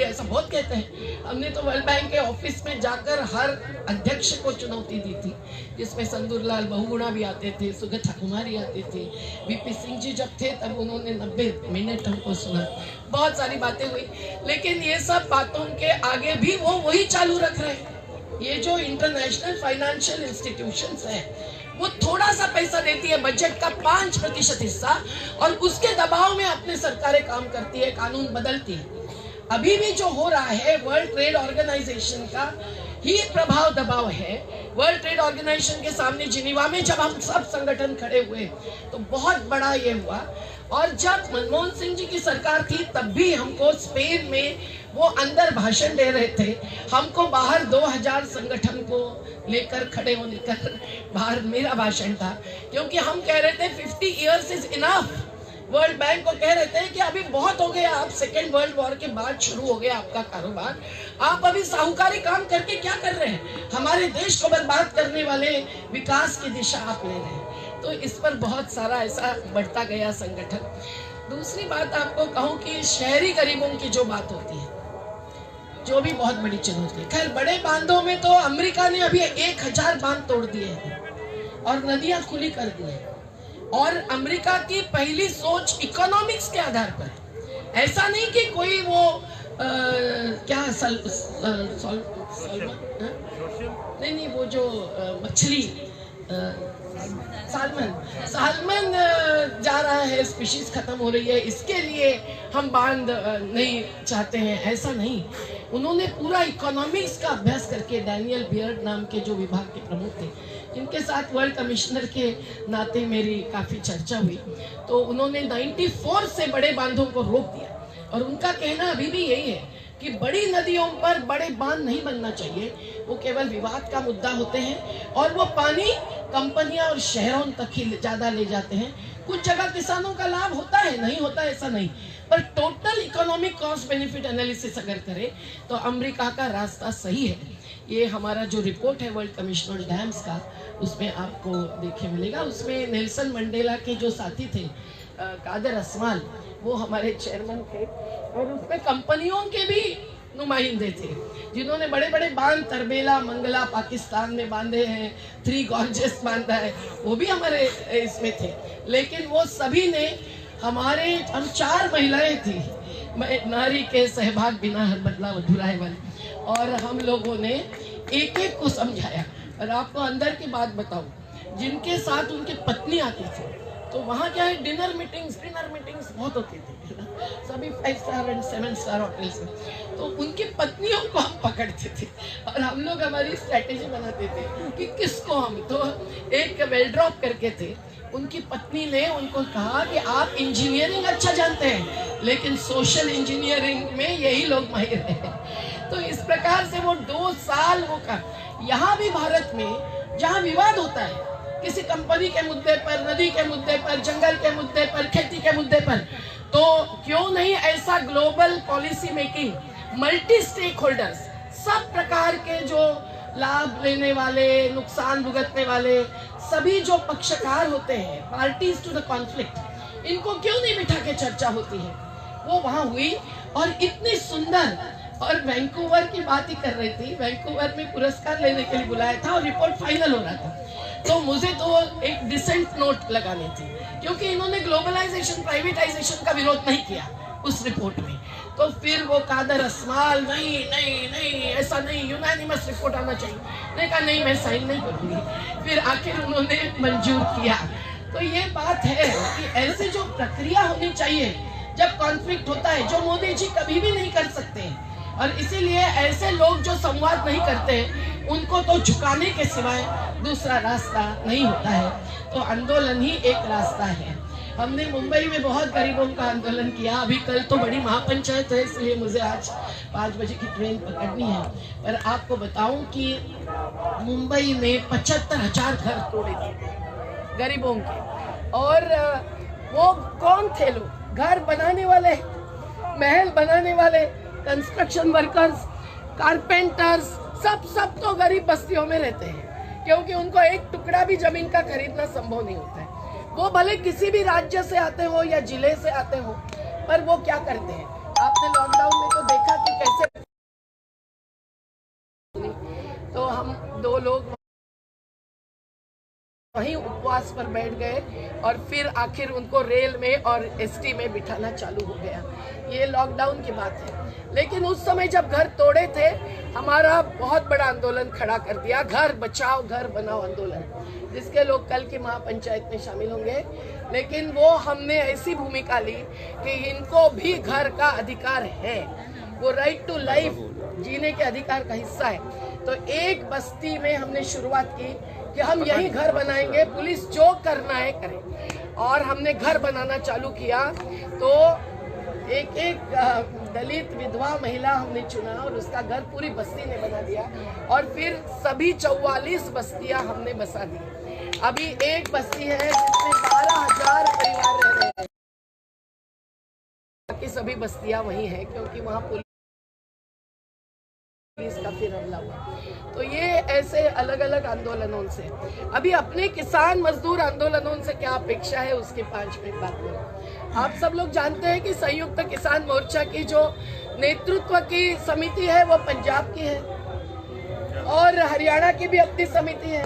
ऐसा बहुत कहते हैं। हमने तो वर्ल्ड बैंक के ऑफिस में जाकर हर अध्यक्ष को चुनौती दी थी, जिसमें संदूरलाल बहुगुणा भी आते थे, सुगता कुमारी आते थे, VP सिंह जी जब थे तब उन्होंने 90 मिनट हमको सुना, बहुत सारी बातें हुई। लेकिन ये सब बातों के आगे भी वो वही चालू रख रहे हैं। ये जो इंटरनेशनल फाइनेंशियल इंस्टीट्यूशंस हैं वो थोड़ा सा पैसा देती है, बजट का 5% हिस्सा, और उसके दबाव में अपने सरकारें काम करती है, कानून बदलती है। अभी भी जो हो रहा है वर्ल्ड ट्रेड ऑर्गेनाइजेशन का ही प्रभाव दबाव है। वर्ल्ड ट्रेड ऑर्गेनाइजेशन के सामने जिनीवा में जब हम सब संगठन खड़े हुए तो बहुत बड़ा ये हुआ, और जब मनमोहन सिंह जी की सरकार थी तब भी हमको स्पेन में वो अंदर भाषण दे रहे थे, हमको बाहर 2000 संगठन को लेकर खड़े होने कर बाहर मेरा भाषण था, क्योंकि हम कह रहे थे 50 years is enough. World bank को कह रहे थे कि अभी बहुत हो गया, आप सेकेंड वर्ल्ड वॉर के बाद शुरू हो गया आपका कारोबार, आप अभी साहूकारी काम करके क्या कर रहे हैं, हमारे देश को बर्बाद करने वाले विकास की दिशा आप ले रहे हैं। तो इस पर बहुत सारा ऐसा बढ़ता गया संगठन। दूसरी बात आपको कहूँ कि शहरी गरीबों की जो बात होती है, जो भी बहुत बड़ी चुनौती है। खैर बड़े बांधों में तो अमेरिका ने अभी 1000 बांध तोड़ दिए हैं और नदियां खुली कर दी है, और अमेरिका की पहली सोच इकोनॉमिक्स के आधार पर, ऐसा नहीं कि कोई वो क्या नहीं वो जो मछली सालमन जा रहा है, स्पीशीज खत्म हो रही है, इसके लिए हम बांध नहीं चाहते हैं, ऐसा नहीं। उन्होंने पूरा इकोनॉमिक्स का अभ्यास करके, डैनियल बियर्ड नाम के जो विभाग के प्रमुख थे, इनके साथ वर्ल्ड कमिश्नर के नाते मेरी काफ़ी चर्चा हुई, तो उन्होंने 94 से बड़े बांधों को रोक दिया, और उनका कहना अभी भी यही है कि बड़ी नदियों पर बड़े बांध नहीं बनना चाहिए, वो केवल विवाद का मुद्दा होते हैं, और वो पानी कंपनियां और शहरों तक ही ज़्यादा ले जाते हैं। कुछ जगह किसानों का लाभ होता है, नहीं होता ऐसा नहीं, पर total economic cost benefit analysis अगर करें तो अमेरिका का रास्ता सही है। ये हमारा जो रिपोर्ट है वर्ल्ड कमिश्नर डैम्स का, उसमें आपको देखे मिलेगा। उसमें नेल्सन मंडेला के जो साथी थे कादर असमाल, वो हमारे चेयरमैन थे, और उसमें कंपनियों के भी नुमाइंदे थे जिन्होंने बड़े बड़े बांध, तरबेला, मंगला पाकिस्तान में बांधे हैं, 3 गॉर्जेस बांधा है, वो भी हमारे इसमें थे। लेकिन वो सभी ने हम 4 महिलाएं थी, नारी के सहभाग बिना हर बदला अधूरा है वाली, और हम लोगों ने एक एक को समझाया। और आपको अंदर की बात बताऊं, जिनके साथ उनकी पत्नी आती थी, तो वहाँ क्या है, डिनर मीटिंग्स बहुत होती थी सभी 5 स्टार एंड 7 स्टार होटल्स में, तो उनकी पत्नियों को हम पकड़ते थे और हम लोग हमारी स्ट्रेटेजी बनाते थे कि किसको हम, तो एक वेल ड्रॉप करके थे, उनकी पत्नी ने उनको कहा कि आप इंजीनियरिंग अच्छा जानते हैं लेकिन सोशल इंजीनियरिंग में यही लोग माहिर हैं। तो इस प्रकार से वो 2 साल वो का, यहाँ भी भारत में जहाँ विवाद होता है किसी कंपनी के मुद्दे पर, नदी के मुद्दे पर, जंगल के मुद्दे पर, खेती के मुद्दे पर, तो क्यों नहीं ऐसा global policy making, multi stakeholders, सब प्रकार के जो लाभ लेने वाले, नुकसान भुगतने वाले सभी जो पक्षकार होते हैं, पार्टीज टू द कॉन्फ्लिक्ट, इनको क्यों नहीं बिठा के चर्चा होती है। वो वहाँ हुई और इतनी सुंदर, और वैंकूवर की बात ही कर रही थी, वैंकूवर में पुरस्कार लेने के लिए बुलाया था और रिपोर्ट फाइनल हो रहा था, तो मुझे तो एक डिसेंट नोट लगानी थी, क्योंकि इन्होंने ग्लोबलाइजेशन, प्राइवेटाइजेशन का विरोध नहीं किया उस रिपोर्ट में। तो फिर वो कादर असमाल, नहीं नहीं नहीं ऐसा नहीं, यूनानिमस रिपोर्ट आना चाहिए, मैंने कहा नहीं, मैं साइन नहीं करूँगी। फिर आखिर उन्होंने मंजूर किया। तो ये बात है कि ऐसे जो प्रक्रिया होनी चाहिए जब कॉन्फ्लिक्ट होता है, जो मोदी जी कभी भी नहीं कर सकते हैं, और इसीलिए ऐसे लोग जो संवाद नहीं करते उनको तो झुकाने के सिवाय दूसरा रास्ता नहीं होता है। तो आंदोलन ही एक रास्ता है। हमने मुंबई में बहुत गरीबों का आंदोलन किया, अभी कल तो बड़ी महापंचायत है, इसलिए मुझे आज 5 बजे की ट्रेन पकड़नी है। पर आपको बताऊं कि मुंबई में 75,000 घर तोड़े थे गरीबों के, और वो कौन थे लोग, घर बनाने वाले, महल बनाने वाले, कंस्ट्रक्शन वर्कर्स, कारपेंटर्स, सब तो गरीब बस्तियों में रहते हैं, क्योंकि उनको एक टुकड़ा भी जमीन का खरीदना संभव नहीं होता है। वो भले किसी भी राज्य से आते हो या जिले से आते हो, पर वो क्या करते हैं, आपने लॉकडाउन में तो देखा कि कैसे, तो हम 2 लोग वहीं उपवास पर बैठ गए और फिर आखिर उनको रेल में और एसटी में बिठाना चालू हो गया। ये लॉकडाउन की बात है। लेकिन उस समय जब घर तोड़े थे, हमारा बहुत बड़ा आंदोलन खड़ा कर दिया, घर बचाओ घर बनाओ आंदोलन, जिसके लोग कल की महापंचायत में शामिल होंगे। लेकिन वो हमने ऐसी भूमिका ली कि इनको भी घर का अधिकार है, वो राइट टू लाइफ जीने के अधिकार का हिस्सा है। तो एक बस्ती में हमने शुरुआत की कि हम यही घर बनाएंगे, पुलिस जो करना है करे। और हमने घर बनाना चालू किया तो एक एक दलित विधवा महिला हमने चुना और उसका घर पूरी बस्ती ने बना दिया। और फिर सभी 44 बस्तियां हमने बसा दी। अभी एक बस्ती है जिसमें 12,000 परिवार रह रहे हैं, बाकी सभी बस्तियां वही है क्योंकि वहाँ पुलिस का फिर हमला हुआ। तो ये ऐसे अलग अलग आंदोलनों से, अभी अपने किसान मजदूर आंदोलनों से क्या अपेक्षा है उसकी 5 मिनट बात करूं। आप सब लोग जानते हैं कि संयुक्त किसान मोर्चा की जो नेतृत्व की समिति है वो पंजाब की है और हरियाणा की भी अपनी समिति है।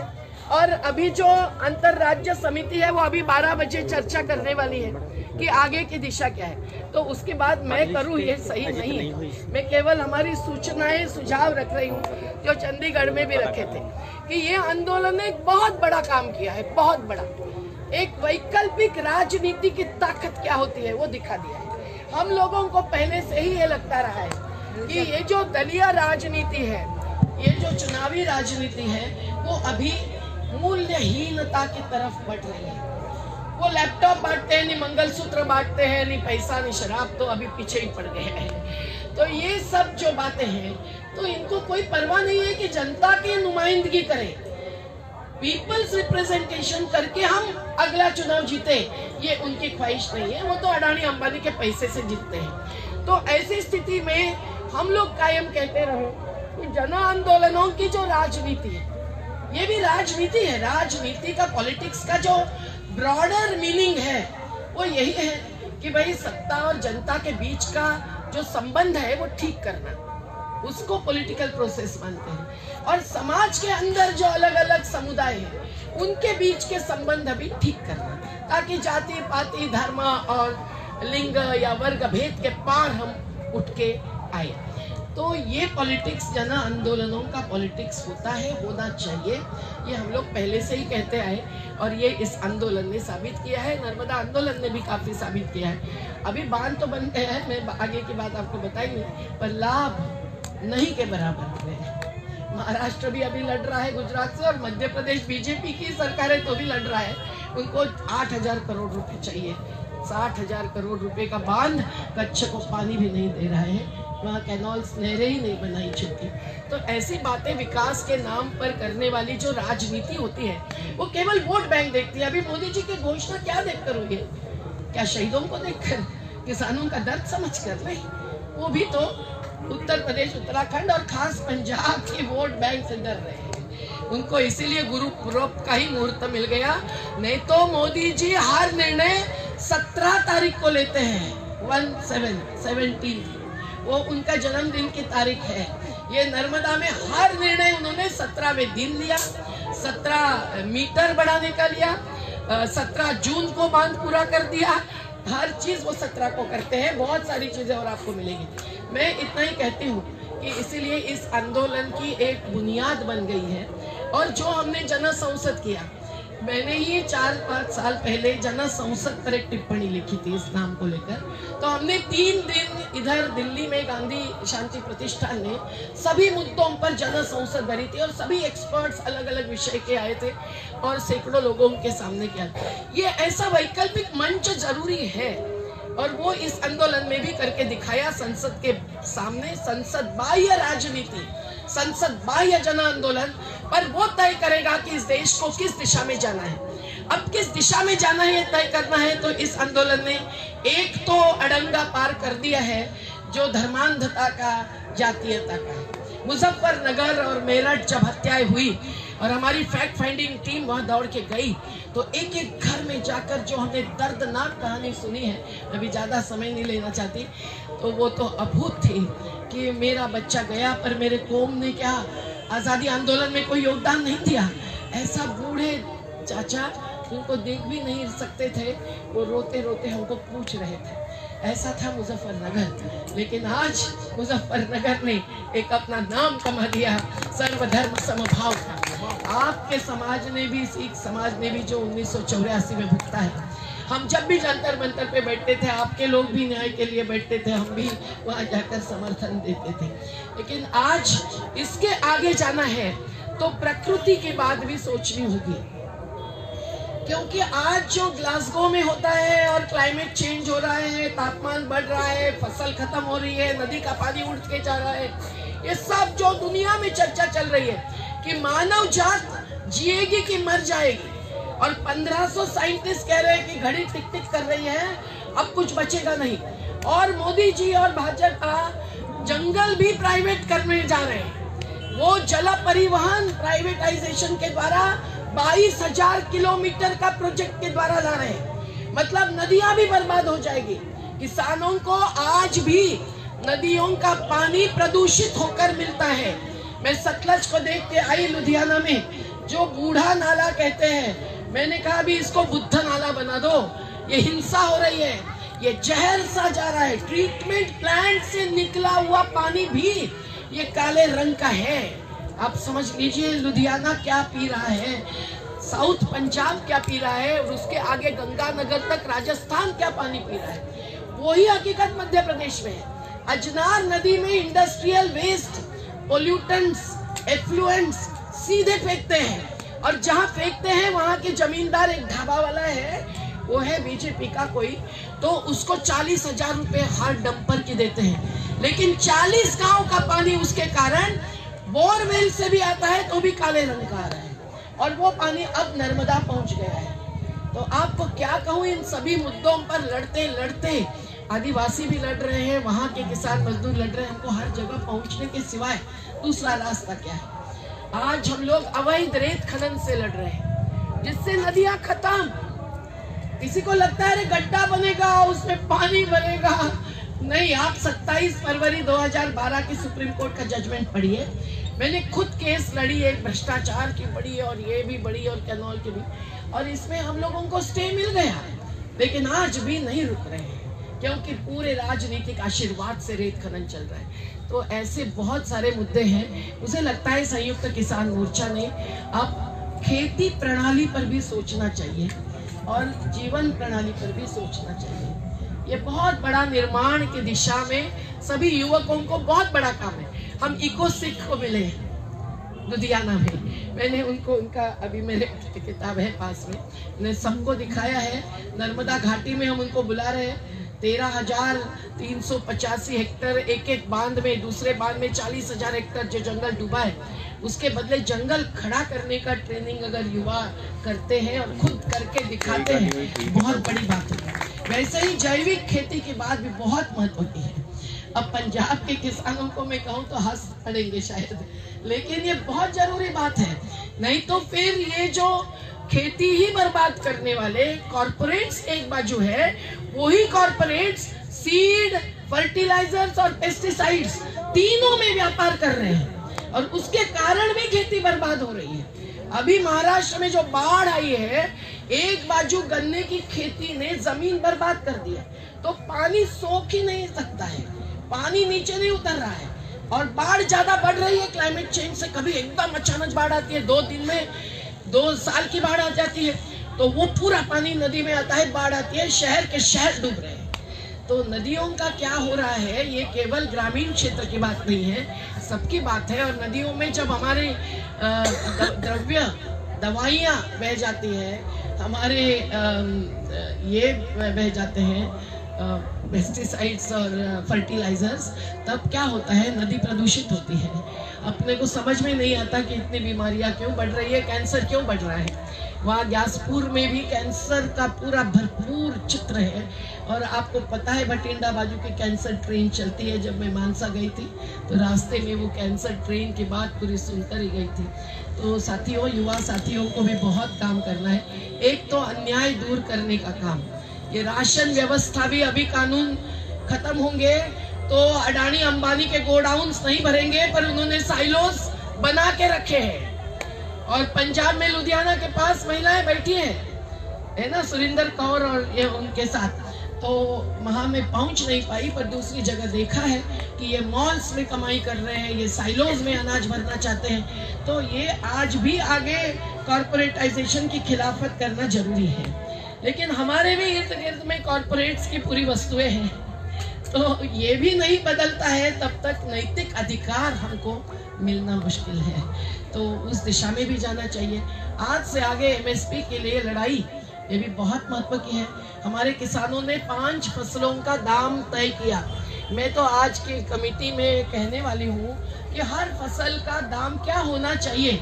और अभी जो अंतरराज्य समिति है वो अभी 12 बजे चर्चा करने वाली है कि आगे की दिशा क्या है। तो उसके बाद मैं करूं ये सही नहीं है। मैं केवल हमारी सूचनाएं सुझाव रख रही हूं जो चंडीगढ़ में भी रखे थे कि ये आंदोलन ने एक बहुत बड़ा काम किया है, बहुत बड़ा। एक वैकल्पिक राजनीति की ताकत क्या होती है वो दिखा दिया है। हम लोगों को पहले से ही ये लगता रहा है कि ये जो दलीय राजनीति है, ये जो चुनावी राजनीति है, वो अभी मूल्यहीनता की तरफ बढ़ रही है। वो लैपटॉप बांटते हैं, नहीं मंगलसूत्र बांटते हैं, नहीं पैसा नहीं शराब, तो अभी पीछे ही पड़ गए हैं। तो ये सब जो बातें हैं, तो इनको कोई परवाह नहीं है कि जनता की नुमाइंदगी करें, पीपल्स रिप्रेजेंटेशन करके हम अगला चुनाव जीते, ये उनकी ख्वाहिश नहीं है। वो तो अडानी अंबानी के पैसे से जीतते हैं। तो ऐसी स्थिति में हम लोग कायम कहते रहे कि जन आंदोलनों की जो राजनीति है, ये भी राजनीति है। राजनीति का, पॉलिटिक्स का जो ब्रॉडर मीनिंग है वो यही है कि भाई सत्ता और जनता के बीच का जो संबंध है वो ठीक करना, उसको पॉलिटिकल प्रोसेस मानते हैं। और समाज के अंदर जो अलग अलग समुदाय हैं उनके बीच के संबंध अभी ठीक करना, ताकि जाति पाति धर्म और लिंग या वर्ग भेद के पार हम उठ के आए। तो ये पॉलिटिक्स जन आंदोलनों का पॉलिटिक्स होता है, होना चाहिए, ये हम लोग पहले से ही कहते आए और ये इस आंदोलन ने साबित किया है। नर्मदा आंदोलन ने भी काफी साबित किया है। अभी बांध तो बन गए हैं, मैं आगे की बात आपको बताएंगे, पर लाभ नहीं के बराबर हुए हैं। महाराष्ट्र भी अभी लड़ रहा है गुजरात से, और मध्य प्रदेश बीजेपी की सरकार है तो भी लड़ रहा है। उनको 8,000 करोड़ रुपए चाहिए। 60,000 करोड़ रुपए का बांध कच्छ को पानी भी नहीं दे रहा है, वहाँ कैनॉल्स नहरें ही नहीं बनाई छुट्टी। तो ऐसी बातें विकास के नाम पर करने वाली जो राजनीति होती है वो केवल वोट बैंक देखती है। अभी मोदी जी की घोषणा क्या देखकर हुई है? क्या शहीदों को देखकर, किसानों का दर्द समझ कर? नहीं, वो भी तो उत्तर प्रदेश, उत्तराखंड और खास पंजाब के वोट बैंक से डर रहे हैं। उनको इसीलिए गुरुपुरब का ही मुहूर्त मिल गया, नहीं तो मोदी जी हर निर्णय 17 तारीख को लेते हैं, 17 वो उनका जन्मदिन की तारीख है। ये नर्मदा में हर निर्णय उन्होंने 17वें दिन लिया, 17 मीटर बढ़ाने का लिया, 17 जून को बांध पूरा कर दिया। हर चीज वो 17 को करते हैं। बहुत सारी चीजें और आपको मिलेगी। मैं इतना ही कहती हूँ कि इसीलिए इस आंदोलन की एक बुनियाद बन गई है। और जो हमने जन संसद किया, मैंने ही 4-5 साल पहले जन संसद पर एक टिप्पणी लिखी थी इस नाम को लेकर। तो हमने 3 दिन इधर दिल्ली में गांधी शांति प्रतिष्ठान ने सभी मुद्दों पर जन संसद भरी थी और सभी एक्सपर्ट्स अलग अलग विषय के आए थे और सैकड़ों लोगों के सामने किया। ये ऐसा वैकल्पिक मंच जरूरी है और वो इस आंदोलन में भी करके दिखाया। संसद के सामने संसद बाह्य राजनीति, संसद बाह्य जन आंदोलन, पर वो तय करेगा कि इस देश को किस दिशा में जाना है। अब किस दिशा में जाना है तय करना है। तो इस आंदोलन ने एक तो अड़ंगा पार कर दिया है जो धर्मांधता का, जातीयता का है। मुजफ्फरनगर और मेरठ जब हत्याएं हुई और हमारी फैक्ट फाइंडिंग टीम वहां दौड़ के गई तो एक एक घर में जाकर जो हमने दर्दनाक कहानी सुनी है, अभी ज्यादा समय नहीं लेना चाहती, तो वो तो अभूत थी कि मेरा बच्चा गया पर मेरे कौम ने क्या आजादी आंदोलन में कोई योगदान नहीं दिया। ऐसा बूढ़े चाचा उनको देख भी नहीं सकते थे, वो रोते रोते हमको पूछ रहे थे ऐसा था मुजफ्फरनगर। लेकिन आज मुजफ्फरनगर ने एक अपना नाम कमा लिया, सर्वधर्म समभाव का। आपके समाज ने भी, सिख समाज ने भी, जो 1984 में भुगता है। हम जब भी जंतर मंतर पे बैठते थे, आपके लोग भी न्याय के लिए बैठते थे, हम भी वहाँ जाकर समर्थन देते थे। लेकिन आज इसके आगे जाना है तो प्रकृति की बात भी सोचनी होगी, क्योंकि आज जो ग्लासगो में होता है और क्लाइमेट चेंज हो रहा है, तापमान बढ़ रहा है, फसल खत्म हो रही है, नदी का पानी उठ के जा रहा है, ये सब जो दुनिया में चर्चा चल रही है कि मानव जात जिएगी कि मर जाएगी, और 1500 साइंटिस्ट कह रहे हैं कि घड़ी टिक टिक कर रही है, अब कुछ बचेगा नहीं। और मोदी जी और भाजपा जंगल भी प्राइवेट करने जा रहे हैं। वो जल परिवहन प्राइवेटाइजेशन के द्वारा 22,000 किलोमीटर का प्रोजेक्ट के द्वारा ला रहे हैं। मतलब नदियां भी बर्बाद हो जाएगी। किसानों को आज भी नदियों का पानी प्रदूषित होकर मिलता है। मैं सतलज को देख के आई लुधियाना में, जो बूढ़ा नाला कहते हैं, मैंने कहा अभी इसको बुद्ध नाला बना दो, ये हिंसा हो रही है, ये जहर सा जा रहा है। ट्रीटमेंट प्लांट से निकला हुआ पानी भी ये काले रंग का है। आप समझ लीजिए लुधियाना क्या पी रहा है, साउथ पंजाब क्या पी रहा है, और उसके आगे गंगानगर तक राजस्थान क्या पानी पी रहा है। वही हकीकत मध्य प्रदेश में है। अजनार नदी में इंडस्ट्रियल वेस्ट, पोल्यूटेंट्स, एफ्लुएंट्स सीधे फेंकते हैं, और जहां फेंकते हैं वहां के जमींदार, एक ढाबा वाला है, वो है बीजेपी का कोई, तो उसको 40,000 रुपए हर डंपर की देते हैं। लेकिन 40 गांव का पानी उसके कारण बोरवेल से भी आता है तो भी काले रंग का आ रहा है, और वो पानी अब नर्मदा पहुंच गया है। तो आपको क्या कहूँ, इन सभी मुद्दों पर लड़ते लड़ते आदिवासी भी लड़ रहे हैं, वहां के किसान मजदूर लड़ रहे हैं। हमको हर जगह पहुंचने के सिवाय दूसरा रास्ता क्या है? आज हम लोग अवैध रेत खनन से लड़ रहे हैं, जिससे नदियां खत्म। किसी को लगता है अरे गड्ढा बनेगा उसमें पानी भरेगा, नहीं। आप 27 फरवरी 2012 की सुप्रीम कोर्ट का जजमेंट पढ़िए। मैंने खुद केस लड़ी, एक भ्रष्टाचार की बड़ी और ये भी बड़ी और कैनॉल की भी, और इसमें हम लोगों को स्टे मिल गया। लेकिन आज भी नहीं रुक रहे हैं, क्योंकि पूरे राजनीतिक आशीर्वाद से रेत खनन चल रहा है। तो ऐसे बहुत सारे मुद्दे हैं। मुझे लगता है संयुक्त किसान मोर्चा ने अब खेती प्रणाली पर भी सोचना चाहिए और जीवन प्रणाली पर भी सोचना चाहिए। ये बहुत बड़ा निर्माण की दिशा में सभी युवकों को बहुत बड़ा काम है। हम इको सिख को मिले लुधियाना में, मैंने उनको, उनका अभी मेरे किताब है पास में, मैंने सबको दिखाया है। नर्मदा घाटी में हम उनको बुला रहे हैं। 13,385 हेक्टर एक एक बांध में, दूसरे बांध में 40,000 हेक्टर जो जंगल डूबा है, उसके बदले जंगल खड़ा करने का ट्रेनिंग अगर युवा करते हैं और खुद करके दिखाते हैं, बहुत बड़ी बात है। वैसे ही जैविक खेती की बात भी बहुत महत्व की है। अब पंजाब के किसानों को मैं कहूँ तो हंस पड़ेंगे शायद, लेकिन ये बहुत जरूरी बात है। नहीं तो फिर ये जो खेती ही बर्बाद करने वाले कॉर्पोरेट्स एक बाजू है, वही कॉर्पोरेट्स सीड, फर्टिलाइजर्स और पेस्टिसाइड्स तीनों में व्यापार कर रहे हैं, और उसके कारण भी खेती बर्बाद हो रही है। अभी महाराष्ट्र में जो बाढ़ आई है, एक बाजू गन्ने की खेती ने जमीन बर्बाद कर दिया, तो पानी सोख ही नहीं सकता है, पानी नीचे नहीं उतर रहा है, और बाढ़ ज्यादा बढ़ रही है क्लाइमेट चेंज से। कभी एकदम अचानक बाढ़ आती है, 2 दिन में 2 साल की बाढ़ आ जाती है, तो वो पूरा पानी नदी में आता है, बाढ़ आती है, शहर के शहर डूब रहे हैं। तो नदियों का क्या हो रहा है, ये केवल ग्रामीण क्षेत्र की बात नहीं है, सबकी बात है। और नदियों में जब हमारे द्रव्य, दवाइयाँ बह जाती है, हमारे ये बह जाते हैं पेस्टिसाइड्स और फर्टिलाइजर्स, तब क्या होता है, नदी प्रदूषित होती है। अपने को समझ में नहीं आता कि इतनी बीमारियां क्यों बढ़ रही है, कैंसर क्यों बढ़ रहा है। वहाँ ग्यासपुर में भी कैंसर का पूरा भरपूर चित्र है। और आपको पता है बठिंडा बाजू की कैंसर ट्रेन चलती है। जब मैं मानसा गई थी तो रास्ते में वो कैंसर ट्रेन की बात पूरी सुनकर ही गई थी। तो साथियों, युवा साथियों को भी बहुत काम करना है। एक तो अन्याय दूर करने का काम, ये राशन व्यवस्था भी, अभी कानून खत्म होंगे तो अडानी अंबानी के गोडाउन्स नहीं भरेंगे, पर उन्होंने साइलोस बना के रखे हैं। और पंजाब में लुधियाना के पास महिलाएं बैठी हैं, है ना, सुरिंदर कौर और ये उनके साथ, तो वहाँ मैं पहुँच नहीं पाई, पर दूसरी जगह देखा है कि ये मॉल्स में कमाई कर रहे हैं, ये साइलोज में अनाज भरना चाहते हैं। तो ये आज भी आगे कॉरपोरेटाइजेशन की खिलाफत करना जरूरी है, लेकिन हमारे भी इर्द गिर्द में कॉरपोरेट्स की पूरी वस्तुएं हैं। तो ये भी नहीं बदलता है तब तक नैतिक अधिकार हमको मिलना मुश्किल है। तो उस दिशा में भी जाना चाहिए। आज से आगे एमएसपी के लिए लड़ाई ये भी बहुत महत्व की है। हमारे किसानों ने 5 फसलों का दाम तय किया। मैं तो आज की कमेटी में कहने वाली हूँ कि हर फसल का दाम क्या होना चाहिए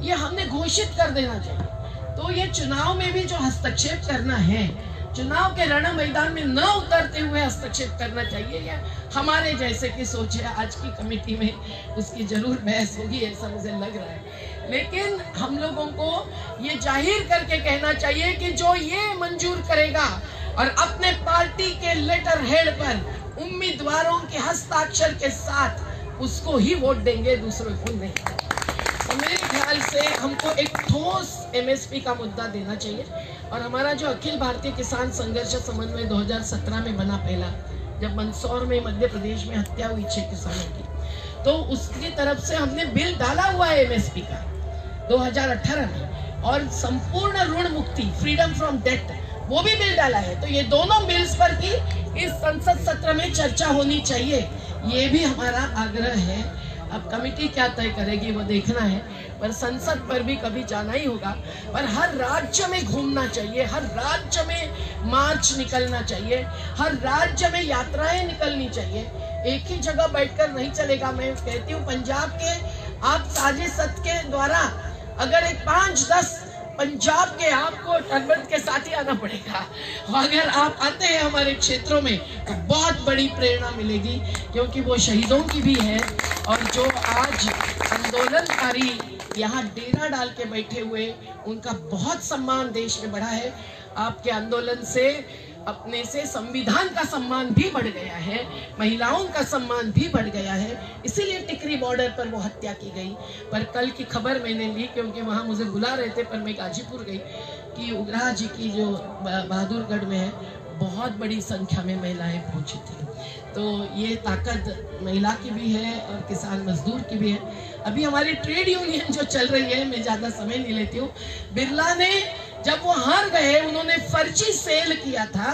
ये हमने घोषित कर देना चाहिए। तो ये चुनाव में भी जो हस्तक्षेप करना है, चुनाव के रण मैदान में न उतरते हुए हस्तक्षेप करना चाहिए, या हमारे जैसे की सोच है। आज की कमेटी में उसकी जरूर बहस होगी ऐसा मुझे लग रहा है, लेकिन हम लोगों को ये जाहिर करके कहना चाहिए कि जो ये मंजूर करेगा और अपने पार्टी के लेटर हेड पर उम्मीदवारों के हस्ताक्षर के साथ उसको ही वोट देंगे, दूसरों को नहीं। तो मेरे ख्याल से हमको एक ठोस एमएसपी का मुद्दा देना चाहिए। और हमारा जो अखिल भारतीय किसान संघर्ष समन्वय 2017 में बना, पहला जब मंदसौर में मध्य प्रदेश में हत्या हुई 6 किसानों की, तो उसकी तरफ से हमने बिल डाला हुआ है एमएसपी का 2018 में, और संपूर्ण ऋण मुक्ति, फ्रीडम फ्रॉम डेट, वो भी बिल डाला है। तो ये दोनों बिल्स पर भी इस संसद सत्र में चर्चा होनी चाहिए, ये भी हमारा आग्रह है। अब कमेटी क्या तय करेगी वो देखना है, पर संसद पर भी कभी जाना ही होगा। पर हर राज्य में घूमना चाहिए, हर राज्य में मार्च निकलना चाहिए, हर राज्य में यात्राएं निकलनी चाहिए। एक ही जगह बैठकर नहीं चलेगा। मैं कहती हूँ पंजाब के आप साजिश सत्र के द्वारा अगर एक 5-10 पंजाब के आपको टर्बन के साथ ही आना पड़ेगा। अगर आप आते हैं हमारे क्षेत्रों में तो बहुत बड़ी प्रेरणा मिलेगी, क्योंकि वो शहीदों की भी है। और जो आज आंदोलनकारी यहाँ डेरा डाल के बैठे हुए, उनका बहुत सम्मान देश में बढ़ा है। आपके आंदोलन से अपने से संविधान का सम्मान भी बढ़ गया है, महिलाओं का सम्मान भी बढ़ गया है। इसीलिए टिकरी बॉर्डर पर वो हत्या की गई। पर कल की खबर मैंने ली, क्योंकि वहाँ मुझे बुला रहे थे, पर मैं गाजीपुर गई, कि उग्रा जी की जो बहादुरगढ़ में है, बहुत बड़ी संख्या में महिलाएं पहुंची थी। तो ये ताकत महिला की भी है और किसान मजदूर की भी है। अभी हमारी ट्रेड यूनियन जो चल रही है, मैं ज़्यादा समय नहीं लेती हूँ, बिरला ने जब वो हार गए, उन्होंने फर्जी सेल किया था,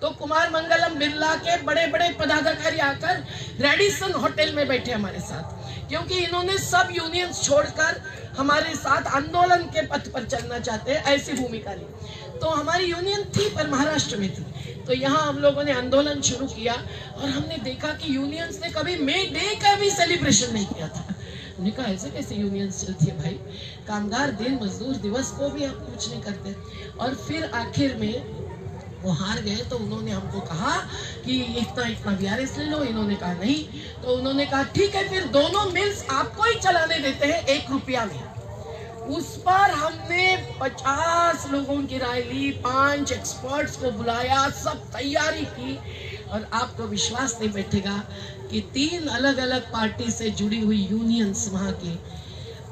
तो कुमार मंगलम बिरला के बड़े बड़े पदाधिकारी आकर रेडिसन होटल में बैठे हमारे साथ, क्योंकि इन्होंने सब यूनियंस छोड़कर हमारे साथ आंदोलन के पथ पर चलना चाहते हैं, ऐसी भूमिका ली। तो हमारी यूनियन थी पर महाराष्ट्र में थी, तो यहाँ हम लोगों ने आंदोलन शुरू किया और हमने देखा कि यूनियंस ने कभी मे डे का भी सेलिब्रेशन नहीं किया था। हमने कहा ऐसे कैसे यूनियंस चलती है भाई, कामगार दिन, मजदूर दिवस को भी आप कुछ नहीं करते। और फिर आखिर में वो हार गए, तो उन्होंने हमको कहा कि इतना वीआरएस ले लो। इन्होंने कहा नहीं, तो उन्होंने कहा ठीक है, फिर दोनों मिल्स आपको ही चलाने देते हैं 1 रुपया में। उस पर हमने 50 लोगों की राय ली, 5 एक्सपर्ट्स को बुलाया, सब तैयारी की, और आपको विश्वास नहीं बैठेगा कि 3 अलग अलग पार्टी से जुड़ी हुई यूनियंस वहाँ की,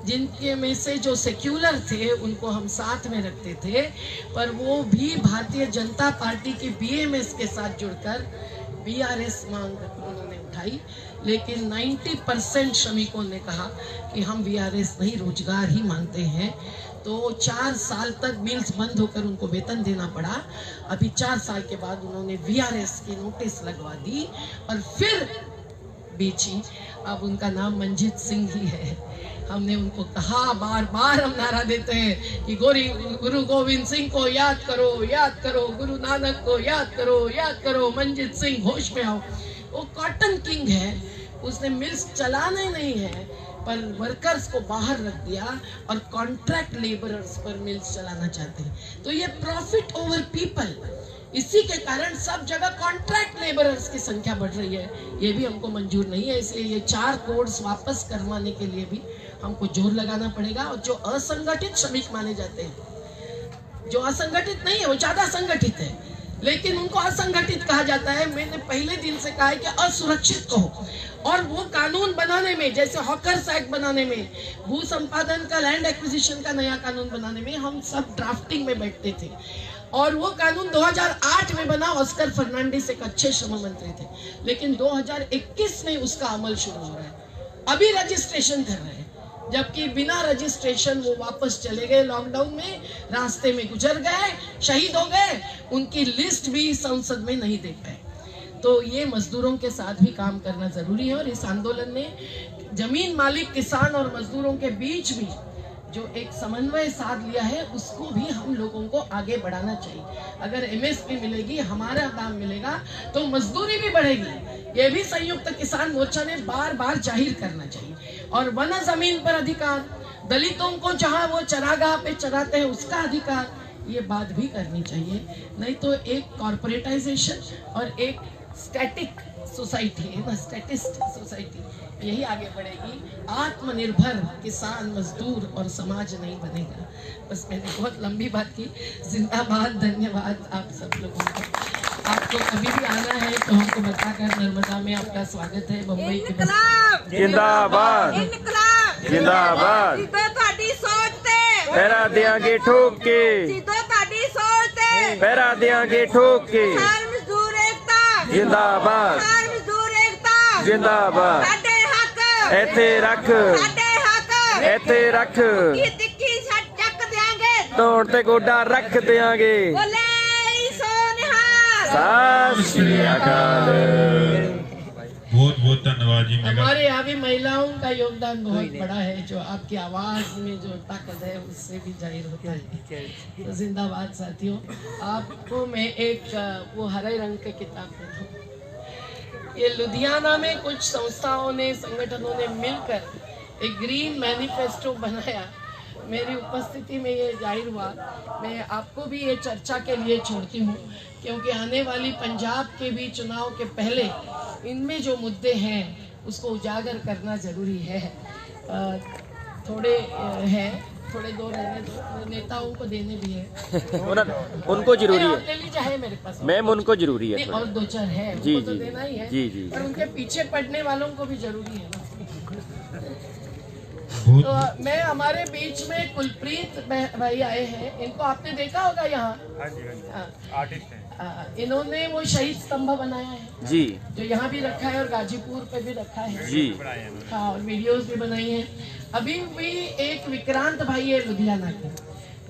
जिनके में से जो सेक्युलर थे उनको हम साथ में रखते थे, पर वो भी भारतीय जनता पार्टी के बीएमएस के साथ जुड़कर वीआरएस मांग उन्होंने उठाई। लेकिन 90% श्रमिकों ने कहा कि हम वीआरएस नहीं, रोजगार ही मांगते हैं। तो 4 साल तक मिल्स बंद होकर उनको वेतन देना पड़ा। अभी 4 साल के बाद उन्होंने वीआरएस की नोटिस लगवा दी और फिर बेची। अब उनका नाम मंजीत सिंह ही है। हमने उनको कहा, बार बार हम नारा देते हैं कि गुरु गोविंद सिंह को याद करो, याद करो, गुरु नानक को याद करो, याद करो, मंजीत सिंह होश में आओ। वो कॉटन किंग है, उसने मिल्स चलाने नहीं है, पर वर्कर्स को बाहर रख दिया और कॉन्ट्रैक्ट लेबरर्स पर मिल्स चलाना चाहते हैं। तो ये प्रॉफिट ओवर पीपल, इसी के कारण सब जगह कॉन्ट्रैक्ट लेबरर्स की संख्या बढ़ रही है। ये भी हमको मंजूर नहीं है, इसलिए ये 4 कोड्स वापस करवाने के लिए भी हमको जोर लगाना पड़ेगा। और जो असंगठित श्रमिक माने जाते हैं, जो असंगठित नहीं है वो ज्यादा संगठित है, लेकिन उनको असंगठित कहा जाता है। मैंने पहले दिन से कहा है कि असुरक्षित कहो। और वो कानून बनाने में, जैसे हॉकर्स एक्ट बनाने में, भू संपादन का, लैंड एक्विजिशन का नया कानून बनाने में हम सब ड्राफ्टिंग में बैठते थे। और वो कानून 2008 में बना। ऑस्कर फर्नांडिस एक अच्छे श्रम मंत्री थे, लेकिन 2021 में उसका अमल शुरू हो रहा है। अभी रजिस्ट्रेशन कर रहे हैं, जबकि बिना रजिस्ट्रेशन वो वापस चले गए लॉकडाउन में, रास्ते में गुजर गए, शहीद हो गए, उनकी लिस्ट भी संसद में नहीं दे पाए। तो ये मजदूरों के साथ भी काम करना जरूरी है, और इस आंदोलन ने जमीन मालिक, किसान और मजदूरों के बीच भी जो एक समन्वय साध लिया है, उसको भी हम लोगों को आगे बढ़ाना चाहिए। अगर एमएसपी मिलेगी, हमारा दाम मिलेगा, तो मजदूरी भी बढ़ेगी। ये भी संयुक्त किसान मोर्चा ने बार बार जाहिर करना चाहिए। और वन जमीन पर अधिकार, दलितों को जहां वो चरागाह पे चराते हैं उसका अधिकार, ये बात भी करनी चाहिए। नहीं तो एक कॉर्पोरेटाइजेशन और एक स्टैटिक सोसाइटी है ना, स्टैटिस्ट सोसाइटी, यही आगे बढ़ेगी। आत्मनिर्भर किसान, मजदूर और समाज नहीं बनेगा। बस मैंने बहुत लंबी बात की। जिंदाबाद, धन्यवाद आप सब लोगों को। आपको कभी भी आना है तो हमको बताकर, नर्मदा में आपका स्वागत है। मुंबई के जिंदाबाद जिंदाबाद। जिद्दो ताड़ी सोच ते पैरा देंगे ठोक के, जिद्दो ताड़ी सोच ते पैरा देंगे ठोक के। किसान मजदूर एकता जिंदाबाद किसान मजदूर एकता जिंदाबाद। साडे हक ਇੱਥੇ ਰੱਖ, साडे हक ਇੱਥੇ ਰੱਖ, की तिक्की छट ਚੱਕ देंगे, ਧੌਣ ਤੇ ਗੋਡਾ ਰੱਖ ਦਿਆਂਗੇ। बोले सोनिहार। ਸਤਿ ਸ਼੍ਰੀ ਅਕਾਲ। बहुत बहुत धन्यवाद जी। हमारे यहाँ भी महिलाओं का योगदान बहुत बड़ा है, जो आपकी आवाज में जो ताकत है उससे भी जाहिर होता है। तो जिंदाबाद साथियों। आपको मैं एक वो हरे रंग के किताब देता हूँ। ये लुधियाना में कुछ संस्थाओं ने, संगठनों ने मिलकर एक ग्रीन मैनिफेस्टो बनाया। मेरी उपस्थिति में ये जाहिर हुआ। मैं आपको भी ये चर्चा के लिए छोड़ती हूँ, क्योंकि आने वाली पंजाब के भी चुनाव के पहले इनमें जो मुद्दे हैं उसको उजागर करना जरूरी है। थोड़े हैं, थोड़े दो रहने दो, नेताओं को देने भी है। उनको जरूरी आप है ले लीजिए, है मेरे पास मैम, उनको जरूरी है। और दो चार है, जी, उनको तो जी, देना ही है। जी, जी। पर उनके पीछे पड़ने वालों को भी जरूरी है ना। बहुत तो मैं, हमारे बीच में कुलप्रीत भाई आए हैं। इनको आपने देखा होगा यहाँ। आर्टिस्ट हैं। इन्होंने वो शहीद स्तंभ बनाया है, जी जो यहाँ भी रखा है और गाजीपुर पे भी रखा है। जी। हाँ, और वीडियोस भी बनाई हैं। अभी भी एक विक्रांत भाई है लुधियाना के,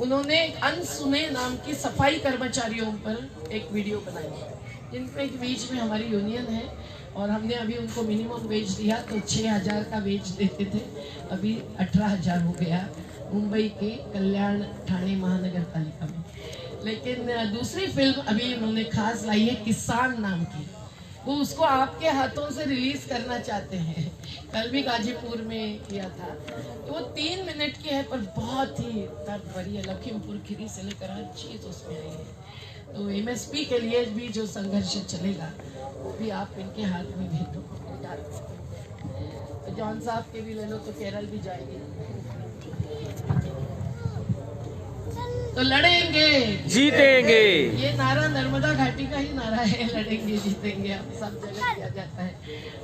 उन्होंने अनसुने नाम की सफाई कर्मचारियों पर एक वीडियो बनाई है, जिनपे एक बीच में हमारी यूनियन है, और हमने अभी उनको मिनिमम वेज दिया तो 6000 का वेज देते थे, अभी 18000 हो गया मुंबई के कल्याण ठाणे महानगर पालिका में। लेकिन दूसरी फिल्म अभी उन्होंने खास लाई है, किसान नाम की, वो उसको आपके हाथों से रिलीज करना चाहते हैं। कल भी गाजीपुर में किया था। तो वो 3 मिनट की है, पर बहुत ही दर्द भरी है। लखीमपुर खीरी से लेकर हर चीज उसमें आई है। तो एमएसपी के लिए भी जो संघर्ष चलेगा वो भी आप इनके हाथ में दे दो। तो जॉन साहब के भी ले लो, तो केरल भी जाएगी। तो लड़ेंगे जीतेंगे। ये नारा नर्मदा घाटी का ही नारा है, लड़ेंगे जीतेंगे, अब सब जगह किया जाता है।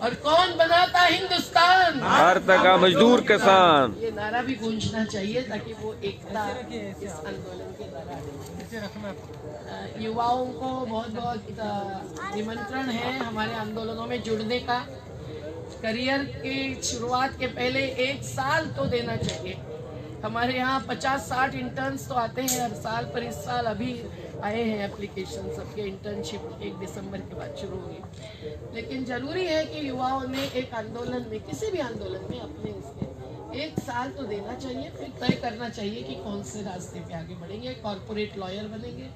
और कौन बनाता हिंदुस्तान? भारत का मजदूर किसान। ये नारा भी गूंजना चाहिए, ताकि वो एकता इस आंदोलन के द्वारा। युवाओं को बहुत बहुत निमंत्रण है हमारे आंदोलनों में जुड़ने का। करियर की शुरुआत के पहले 1 साल तो देना चाहिए। हमारे यहाँ 50-60 इंटर्न्स तो आते हैं हर साल, पर इस साल अभी आए हैं एप्लीकेशन, सबके इंटर्नशिप 1 दिसंबर के बाद शुरू होगी। लेकिन जरूरी है कि युवाओं ने एक आंदोलन में, किसी भी आंदोलन में, अपने इसमें 1 साल तो देना चाहिए। फिर तय करना चाहिए कि कौन से रास्ते पे आगे बढ़ेंगे। कॉर्पोरेट लॉयर बनेंगे,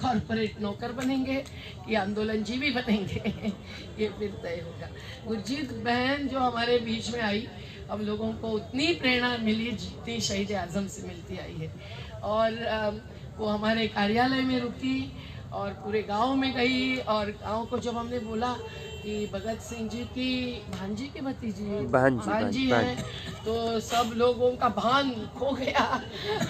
कॉर्पोरेट नौकर बनेंगे, कि आंदोलनजीवी बनेंगे, ये फिर तय होगा। गुरजीत बहन जो हमारे बीच में आई, हम लोगों को उतनी प्रेरणा मिली जितनी शहीद आजम से मिलती आई है। और वो हमारे कार्यालय में रुकी और पूरे गांव में गई, और गांव को जब हमने बोला कि भगत सिंह जी की भांजी के भतीजी भांजी है, तो सब लोगों का भान खो गया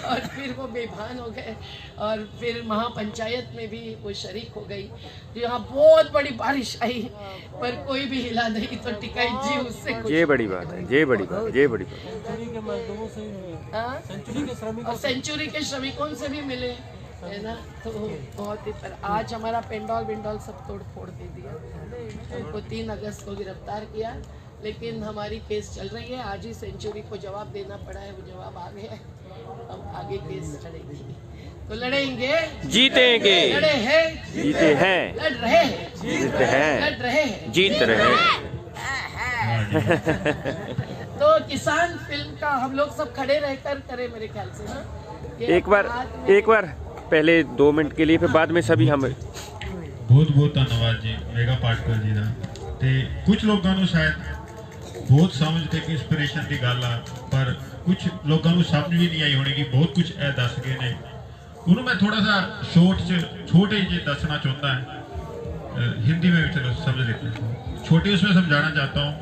और फिर वो बेभान हो गए। और फिर महापंचायत में भी वो शरीक हो गई। तो यहाँ बहुत बड़ी बारिश आई, पर कोई भी हिला नहीं। तो टिकैत जी उससे ये बड़ी बात है, ये बड़ी बात, ये बड़ी बात। और सेंचुरी के श्रमिकों से भी मिले, है ना। तो बहुत ही पर आज हमारा पेंडॉल विंडॉल सब तोड़ फोड़ दे दिया। उनको 3 अगस्त को गिरफ्तार किया, लेकिन हमारी केस चल रही है। आज ही सेंचुरी को जवाब देना पड़ा है, वो जवाब आ गया है। अब आगे केस लड़ेगी, तो लड़ेंगे, जीतेंगे, लड़े हैं, जीते हैं, लड़ रहे हैं, जीते हैं, लड़ रहे हैं, जीत रहे हैं। तो किसान फिल्म का हम लोग सब खड़े रहकर करें मेरे ख्याल से ना। ये एक बार पहले 2 मिनट के लिए, फिर बाद में सभी हम। बहुत बहुत धन्यवाद जी मेगा पाटकर जी का। ਤੇ ਕੁਝ ਲੋਕਾਂ ਨੂੰ ਸ਼ਾਇਦ ਬਹੁਤ ਸਮਝ ਤੇ ਇੰਸਪੀਰੇਸ਼ਨ ਦੀ ਗੱਲ ਆ, ਪਰ ਕੁਝ ਲੋਕਾਂ ਨੂੰ ਸਮਝ ਵੀ ਨਹੀਂ ਆਈ ਹੋਣੀ ਕਿ ਬਹੁਤ ਕੁਝ ਇਹ ਦੱਸ ਗਏ ਨੇ। ਉਹਨੂੰ मैं थोड़ा सा शॉर्ट छोटे जी दसना चाहता है, हिंदी में भी चलो समझ लेते हैं। छोटे उसमें समझाना चाहता हूँ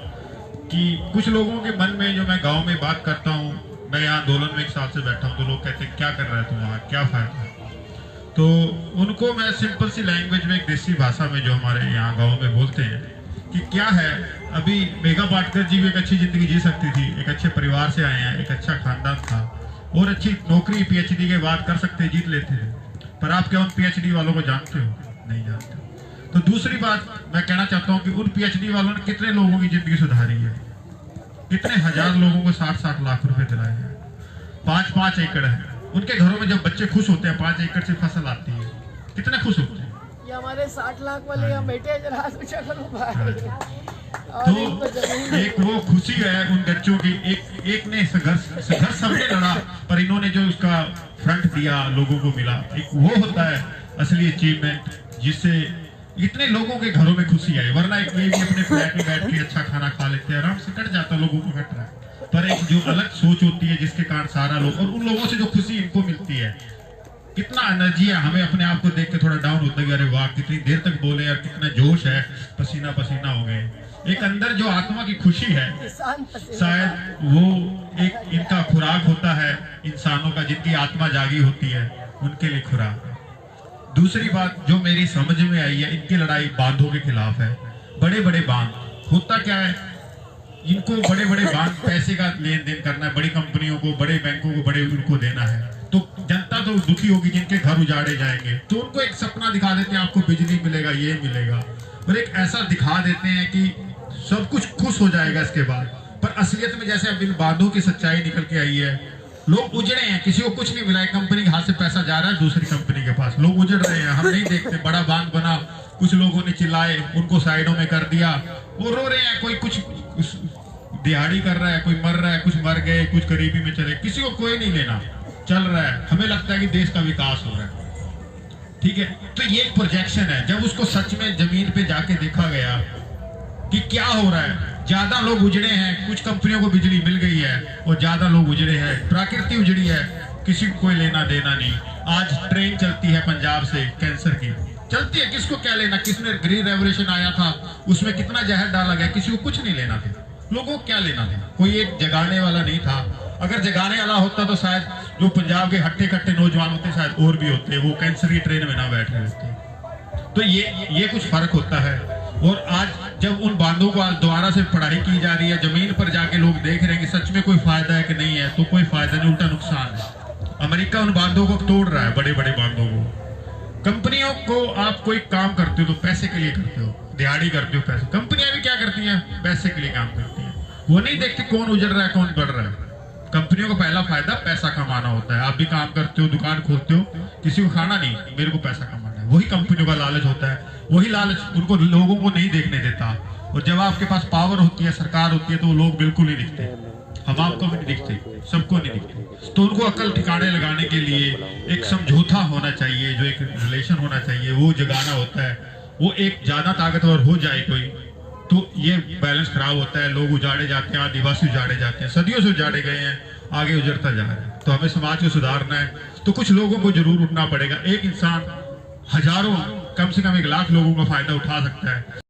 कि कुछ लोगों के मन में, जो मैं गांव में बात करता हूँ, मैं यहाँ आंदोलन में 1 साल से बैठा हूँ, तो लोग कहते हैं क्या कर रहा है तुम वहाँ, क्या फायदा है। तो उनको मैं सिंपल सी लैंग्वेज में, एक देसी भाषा में जो हमारे यहाँ गाँव में बोलते हैं कि क्या है। अभी मेगा पाटकर जी भी एक अच्छी जिंदगी जी सकती थी, एक अच्छे परिवार से आए हैं, एक अच्छा खानदान था और अच्छी नौकरी पीएचडी के बाद कर सकते, जीत लेते थे। पर आप क्या उन पीएचडी वालों को जानते हो? नहीं जानते। तो दूसरी बात मैं कहना चाहता हूँ कि उन पीएचडी वालों ने कितने लोगों की जिंदगी सुधारी है, कितने हजार लोगों को 60-60 लाख रुपए दिलाए हैं। 5-5 एकड़ है उनके घरों में, जब बच्चे खुश होते हैं, 5 एकड़ से फसल आती है, कितने खुश होते हैं। ये हमारे 60 लाख वाले यहाँ बैठे हैं, जरा हाथ ऊंचा करो भाई। तो एक वो खुशी है उन बच्चों की। एक ने संघर्ष सबने लड़ा, पर इन्होंने जो उसका फ्रंट दिया लोगों को मिला, एक वो होता है असली अचीवमेंट, जिससे इतने लोगों के घरों में खुशी आई। वरना एक ये भी अपने फ्लैट में बैठ के अच्छा खाना खा लेते हैं, आराम से कट जाता, लोगों को कट रहा है। पर एक जो अलग सोच होती है जिसके कारण सारा लोग, और उन लोगों से जो खुशी इनको मिलती है, कितना एनर्जी है। हमें अपने आप को देख के थोड़ा डाउन होता है, अरे वाह कितनी देर तक बोले यार, कितना जोश है, पसीना पसीना हो गए। एक अंदर जो आत्मा की खुशी है, शायद वो एक इनका खुराक होता है इंसानों का, जिनकी आत्मा जागी होती है, उनके लिए खुराक है। दूसरी बात जो मेरी समझ में आई है, इनकी लड़ाई बांधों के खिलाफ है। बड़े बड़े बांध, होता क्या है, इनको बड़े बड़े बांध, पैसे का लेन देन करना है, बड़ी कंपनियों को, बड़े बैंकों को, बड़े उनको देना है। तो जनता तो दुखी होगी, जिनके घर उजाड़े जाएंगे, तो उनको एक सपना दिखा देते हैं, आपको बिजली मिलेगा, ये मिलेगा, और एक ऐसा दिखा देते हैं कि सब कुछ खुश हो जाएगा इसके बाद। पर असलियत में जैसे अब इन बांधों की सच्चाई निकल के आई है, लोग उजड़े हैं, किसी को कुछ नहीं मिला है, कंपनी के हाथ से पैसा जा रहा है दूसरी कंपनी के पास, लोग उजड़ रहे हैं। हम नहीं देखते, बड़ा बांध बना, कुछ लोगों ने चिल्लाए, उनको साइडों में कर दिया, वो रो रहे हैं, कोई कुछ दिहाड़ी कर रहा है, कोई मर रहा है, कुछ मर गए, कुछ गरीबी में चले, किसी को कोई नहीं लेना, चल रहा है। हमें लगता है कि देश का विकास हो रहा है, ठीक है। तो ये एक प्रोजेक्शन है। जब उसको सच में जमीन पे जाके देखा गया कि क्या हो रहा है, ज्यादा लोग उजड़े हैं, कुछ कंपनियों को बिजली मिल गई है और ज्यादा लोग उजड़े हैं, प्रकृति उजड़ी है, किसी को कोई लेना देना नहीं। आज ट्रेन चलती है पंजाब से, कैंसर की चलती है, किसको क्या लेना। किसने ग्रीन रेवोल्यूशन आया था, उसमें कितना जहर डाला गया, किसी को कुछ नहीं लेना था, लोगों को क्या लेना था। कोई एक जगाने वाला नहीं था। अगर जगाने वाला होता तो शायद जो पंजाब के हट्टे कट्टे नौजवान होते, शायद और भी होते, वो कैंसर की ट्रेन में ना बैठ रहे होते। तो ये कुछ फर्क होता है। और आज जब उन बांधों को आज दोबारा से पढ़ाई की जा रही है, जमीन पर जाके लोग देख रहे हैं कि सच में कोई फायदा है कि नहीं है, तो कोई फायदा नहीं, उल्टा नुकसान है। अमेरिका उन बांधों को तोड़ रहा है, बड़े बड़े बांधों को। कंपनियों को आप कोई काम करते हो तो पैसे के लिए करते हो, दिहाड़ी करते हो, पैसे। कंपनियां भी क्या करती हैं, पैसे के लिए काम करती हैं। वो नहीं देखती कौन उजड़ रहा है, कौन बढ़ रहा है। कंपनियों का पहला फायदा पैसा कमाना होता है। आप भी काम करते हो, दुकान खोलते हो, किसी को खाना नहीं, मेरे को पैसा कमाना है, वही कंपनियों का लालच होता है। वही लालच उनको लोगों को नहीं देखने देता। और जब आपके पास पावर होती है, सरकार होती है, तो वो लोग बिल्कुल नहीं दिखते। हम आपको भी नहीं दिखते, सबको नहीं दिखते। तो उनको अकल ठिकाने लगाने के लिए एक समझौता होना चाहिए, जो एक रिलेशन होना चाहिए, वो जगाना होता है। वो एक ज्यादा ताकतवर हो जाए कोई, तो ये बैलेंस खराब होता है, लोग उजाड़े जाते हैं, आदिवासी उजाड़े जाते हैं, सदियों से उजाड़े गए हैं, आगे उजड़ता जा रहा है। तो हमें समाज को सुधारना है, तो कुछ लोगों को जरूर उठना पड़ेगा। एक इंसान हजारों, कम से कम 1 लाख लोगों का फायदा उठा सकता है।